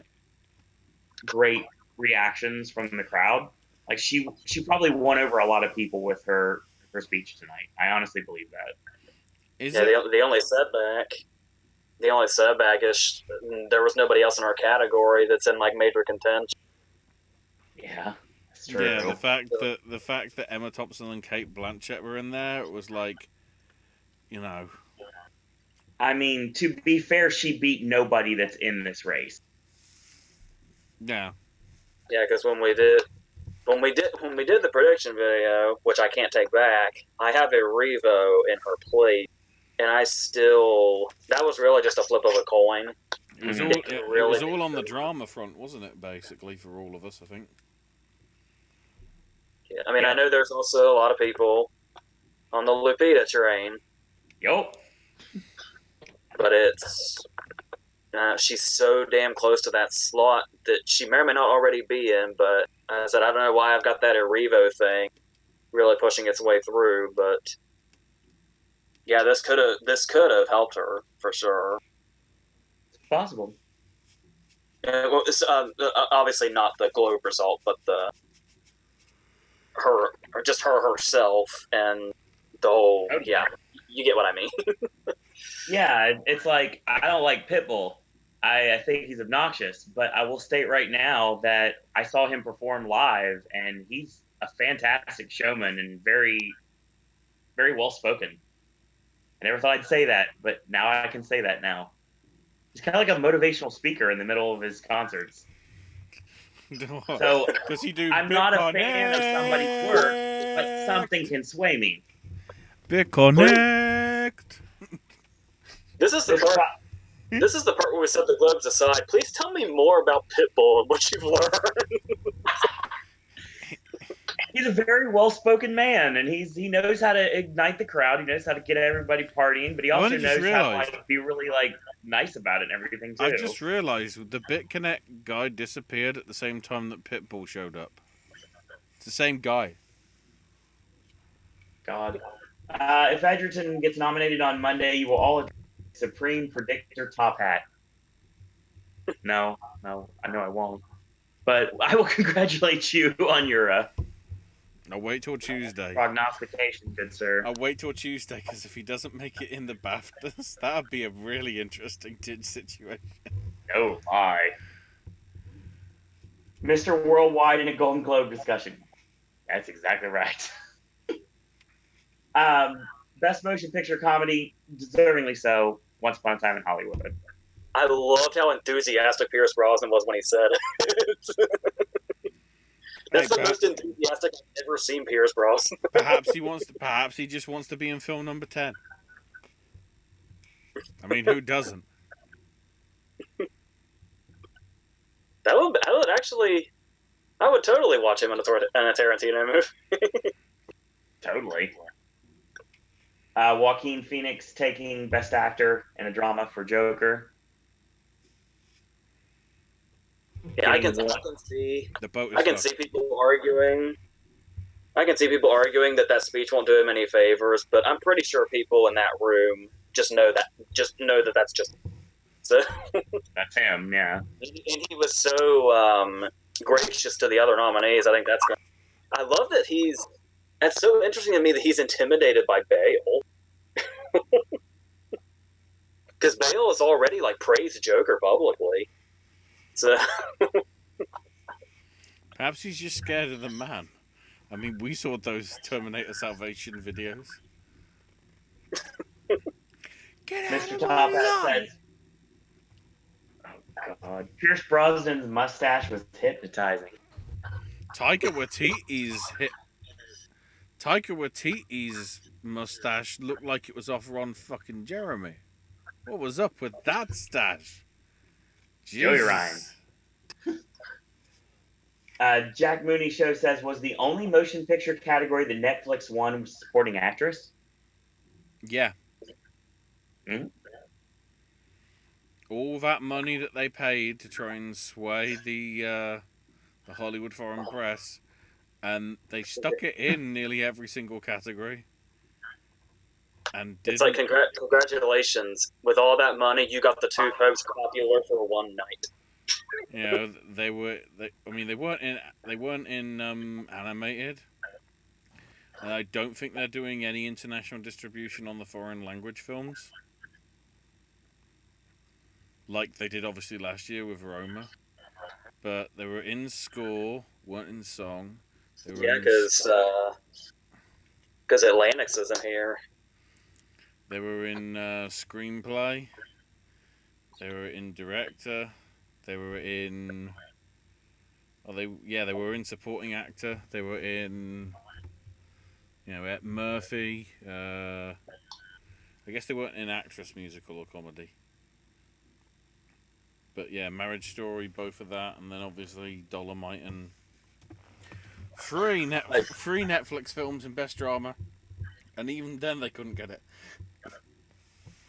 great reactions from the crowd. Like she probably won over a lot of people with her speech tonight. I honestly believe that. Is Yeah, it? the only setback is there was nobody else in our category that's in major contention. Yeah, that's Yeah, true. the fact that Emma Thompson and Kate Blanchett were in there, it was like, you know, I mean, to be fair, she beat nobody that's in this race. yeah. Yeah, because when we did the prediction video, which I can't take back, I have a Revo in her plate, and I still that was really just a flip of a coin. Mm-hmm. It was all on the drama front, wasn't it? Basically, for all of us, I think. Yeah, I mean, I Yep. know there's also a lot of people on the Lupita train, Yup. but she's so damn close to that slot that she may or may not already be in. But I said I don't know why I've got that Revo thing really pushing its way through, but yeah, this could have helped her for sure. It's possible. Well, it's, obviously not the Globe result, but the her or just her herself and the whole. Oh, Yeah, you get what I mean. yeah, it's like I don't like Pitbull. I think he's obnoxious, but I will state right now that I saw him perform live, and he's a fantastic showman and very well spoken. I never thought I'd say that, but now I can say that now. He's kind of like a motivational speaker in the middle of his concerts. So Does he do I'm Bit not a fan of somebody's work, but something Connect? can sway me. Bit Connect. This is the There's part. This is the part where we set the Globes aside. Please tell me more about Pitbull and what you've learned. he's a very well spoken man, and he knows how to ignite the crowd. He knows how to get everybody partying, but he I also only just knows how to realised. be really nice about it and everything I too. just realised the Bit Connect guy disappeared at the same time that Pitbull showed up. It's the same guy. God, if Edgerton gets nominated on Monday, you will all Supreme Predictor top hat. No, no, I know I won't. But I will congratulate you on your I'll wait till Tuesday. prognostication, good sir. I'll wait till Tuesday because if he doesn't make it in the BAFTAs, that would be a really interesting situation. Oh my. Mr. Worldwide in a Golden Globe discussion. That's exactly right. um, Best Motion Picture Comedy, deservingly so, Once Upon a Time in Hollywood. I loved how enthusiastic Pierce Brosnan was when he said it. That's the most enthusiastic I've ever seen Pierce Brosnan. Perhaps he just wants to be in film number 10. I mean, who doesn't? I would totally watch him in a Tarantino movie. Totally. Joaquin Phoenix taking Best Actor in a Drama for Joker. Yeah, I can see. The boat is I can fucked. see people arguing. I can see people arguing that speech won't do him any favors, but I'm pretty sure people in that room just know that that's just so. That's him, yeah. And he was so gracious to the other nominees. I think that's. I love that he's. That's so interesting to me that he's intimidated by Bale, because Bale has already like praised Joker publicly. So Perhaps he's just scared of the man. I mean, we saw those Terminator Salvation videos. Get out Mr. of Top my Hat life! says, "Oh God, Pierce Brosnan's mustache was hypnotizing." Taika Waititi's mustache looked like it was off Ron fucking Jeremy. What was up with that stash? Joey Jesus. Ryan. Jack Mooney Show says, was the only motion picture category the Netflix won supporting actress? Yeah. Mm-hmm. All that money that they paid to try and sway the Hollywood foreign press, and they stuck it in nearly every single category. And it's like congratulations! With all that money, you got the two most popular for one night. You know, they weren't in animated. And I don't think they're doing any international distribution on the foreign language films, like they did obviously last year with Roma. But they were in score, weren't in song. Yeah, because Atlantis isn't here. They were in screenplay. They were in director. They were in. They were in supporting actor. They were in. Murphy. I guess they weren't in actress, musical, or comedy. But yeah, Marriage Story, both of that, and then obviously Dolomite and three Netflix films in Best Drama, and even then they couldn't get it.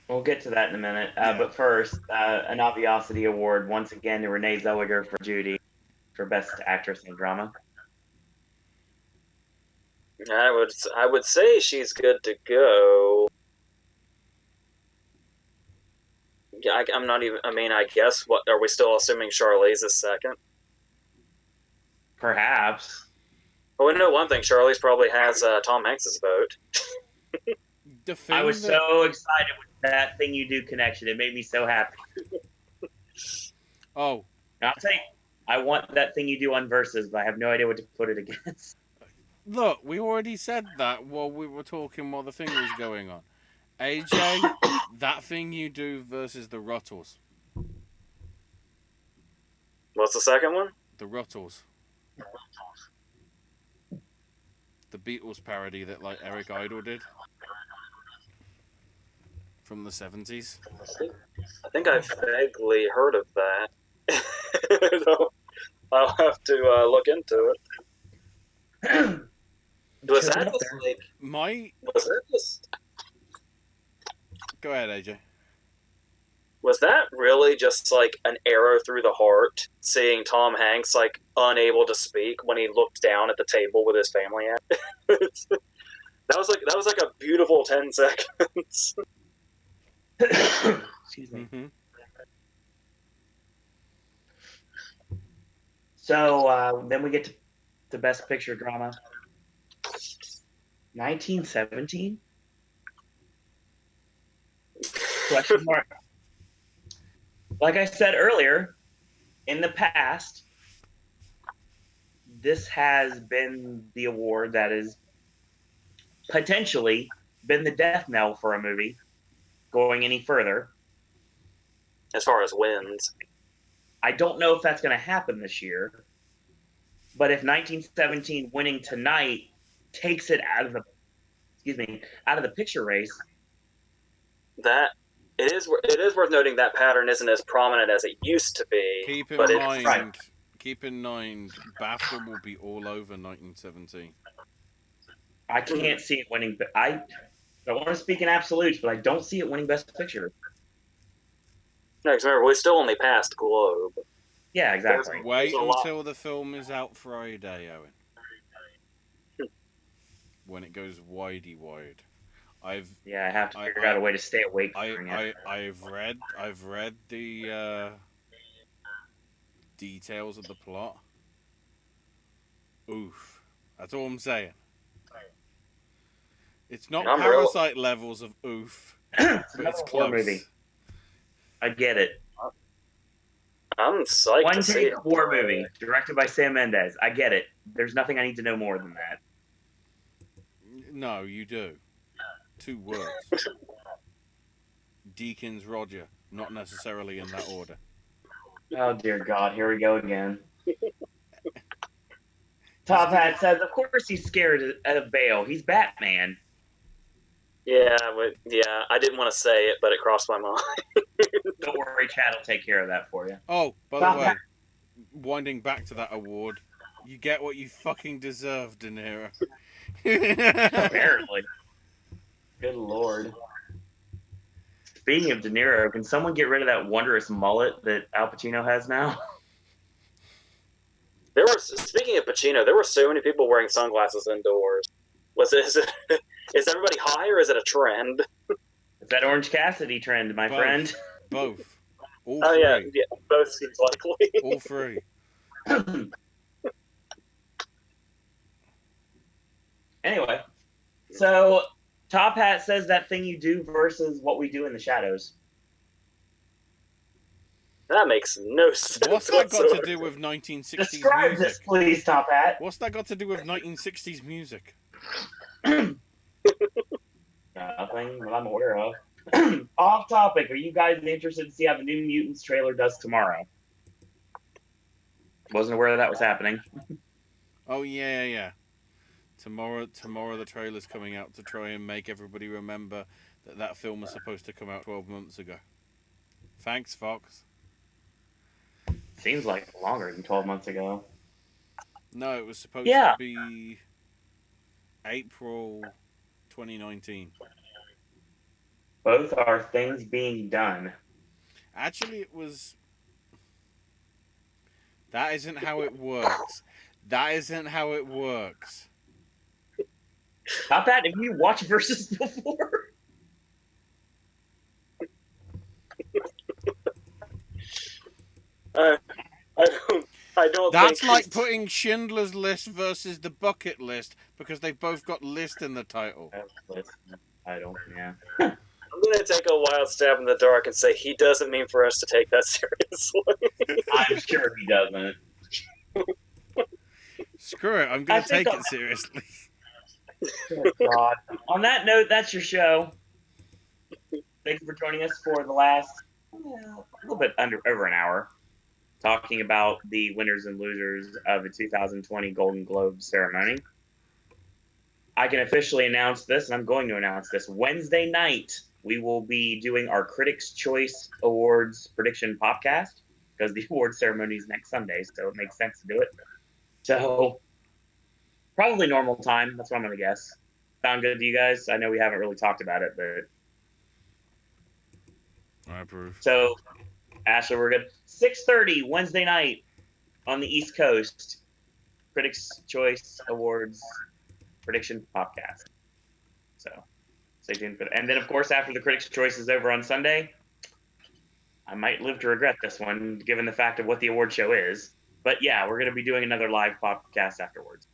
We'll get to that in a minute. But first, an Obviosity Award once again to Renee Zellweger for Judy for Best Actress in Drama. I would say she's good to go. Yeah, I'm not even. I mean, I guess. What are we still assuming? Charlize is second. Perhaps. Well, we know one thing. Charlize probably has Tom Hanks's vote. I was so excited with that Thing You Do connection. It made me so happy. Oh. I'll tell you, I want That Thing You Do on Versus, but I have no idea what to put it against. Look, we already said that while we were talking while the thing was going on. AJ, That Thing You Do versus the Ruttles. What's the second one? The Ruttles. The Beatles parody that like Eric Idle did from the 70s. I think I've vaguely heard of that. So I'll have to look into it. Was that just like Was that just? Go ahead, AJ. Was that really just like an arrow through the heart, seeing Tom Hanks like unable to speak when he looked down at the table with his family at? That was like a beautiful 10 seconds. Excuse me. Mm-hmm. So then we get to Best Picture Drama. 1917? Question mark. Like I said earlier, in the past, this has been the award that is potentially been the death knell for a movie going any further. As far as wins, I don't know if that's going to happen this year, but if 1917 winning tonight takes it out of the picture race, that it is worth noting that pattern isn't as prominent as it used to be. Keep in but mind, right. BAFTA will be all over 1917. I can't see it winning. But I don't want to speak in absolutes, but I don't see it winning Best Picture. No, because remember, we still only passed Globe. Yeah, exactly. Wait a lot. until the film is out Friday, Owen. When it goes widey wide. I have to figure out a way to stay awake during it. I've read the details of the plot. Oof. That's all I'm saying. It's not Parasite levels of oof, It's but it's another horror close. movie. I get it. I'm psyched One to see take it. horror movie directed by Sam Mendes. I get it. There's nothing I need to know more than that. No, you do. 2 words. Deakins Roger, not necessarily in that order. Oh dear God, here we go again. Top Hat says, of course he's scared of Bale. He's Batman. Yeah, I didn't want to say it, but it crossed my mind. Don't worry, Chad will take care of that for you. Oh, by Top the way, Hat. winding back to that award, you get what you fucking deserve, De Niro. Apparently. Good Lord. Speaking of De Niro, can someone get rid of that wondrous mullet that Al Pacino has now? Speaking of Pacino, there were so many people wearing sunglasses indoors. Is everybody high or is it a trend? It's that Orange Cassidy trend, my friend. Both. All Oh three. yeah, both seems likely. All 3. Anyway, so Top Hat says that thing you do versus what we do in the shadows. That makes no sense. What's that got to do with 1960s Describe music? this, please, Top Hat. What's that got to do with 1960s music? Nothing that I'm aware of. Off topic, are you guys interested to see how the New Mutants trailer does tomorrow? Wasn't aware that was happening. Oh yeah. Tomorrow the trailer's coming out to try and make everybody remember that film was supposed to come out 12 months ago. Thanks, Fox. Seems like longer than 12 months ago. No, it was supposed to be April 2019. Both are things being done. Actually, it was... That isn't how it works. That isn't how it works. Top Hat, have you watched Versus before? I don't. That's like putting Schindler's List versus The Bucket List because they've both got list in the title. Yeah. I'm going to take a wild stab in the dark and say he doesn't mean for us to take that seriously. I'm sure he doesn't. Screw it, I'm going to take it seriously. Oh, God. On that note, that's your show. Thank you for joining us for the last a little bit over an hour, talking about the winners and losers of the 2020 Golden Globe ceremony. I can officially announce this, and I'm going to announce this. Wednesday night, we will be doing our Critics' Choice Awards prediction podcast, because the award ceremony is next Sunday, so it makes sense to do it. So, probably normal time. That's what I'm going to guess. Sound good to you guys? I know we haven't really talked about it, but... I approve. So, Ashley, we're good. 6:30 Wednesday night on the East Coast. Critics' Choice Awards prediction podcast. So, stay tuned for that. And then, of course, after the Critics' Choice is over on Sunday, I might live to regret this one, given the fact of what the award show is. But yeah, we're going to be doing another live podcast afterwards.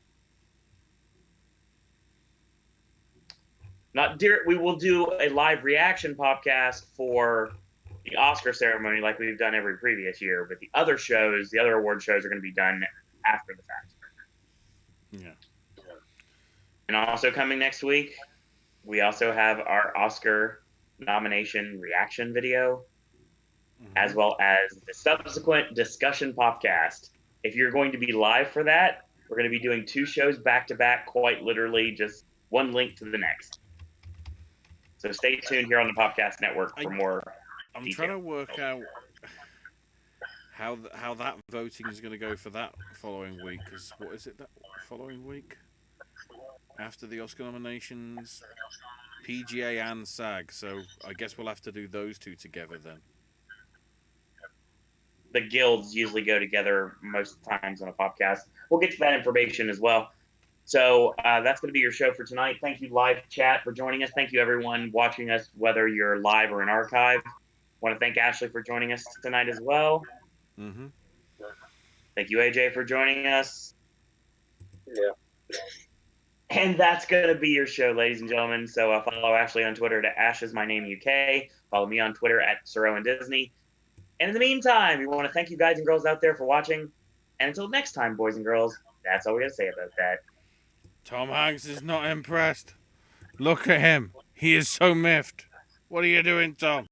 We will do a live reaction podcast for the Oscar ceremony like we've done every previous year, but the other award shows are going to be done after the fact. Yeah. And also coming next week, We also have our Oscar nomination reaction video, as Mm-hmm. well as the subsequent discussion podcast. If you're going to be live for that, we're going to be doing 2 shows back to back, quite literally, just one link to the next. So stay tuned here on the Popcast Network for I more I'm trying details. to work out how that voting is going to go for that following week. Because what is it that following week after the Oscar nominations? PGA and SAG. So I guess we'll have to do those two together then. The guilds usually go together most times on a podcast. We'll get to that information as well. So that's going to be your show for tonight. Thank you, live chat, for joining us. Thank you, everyone watching us, whether you're live or in archive. I want to thank Ashley for joining us tonight as well. Mm-hmm. Thank you, AJ, for joining us. Yeah. And that's going to be your show, ladies and gentlemen. So follow Ashley on Twitter at AshIsMyNameUK. Follow me on Twitter at SirOwenDisney. And in the meantime, we want to thank you guys and girls out there for watching. And until next time, boys and girls, that's all we got to say about that. Tom Hanks is not impressed. Look at him. He is so miffed. What are you doing, Tom?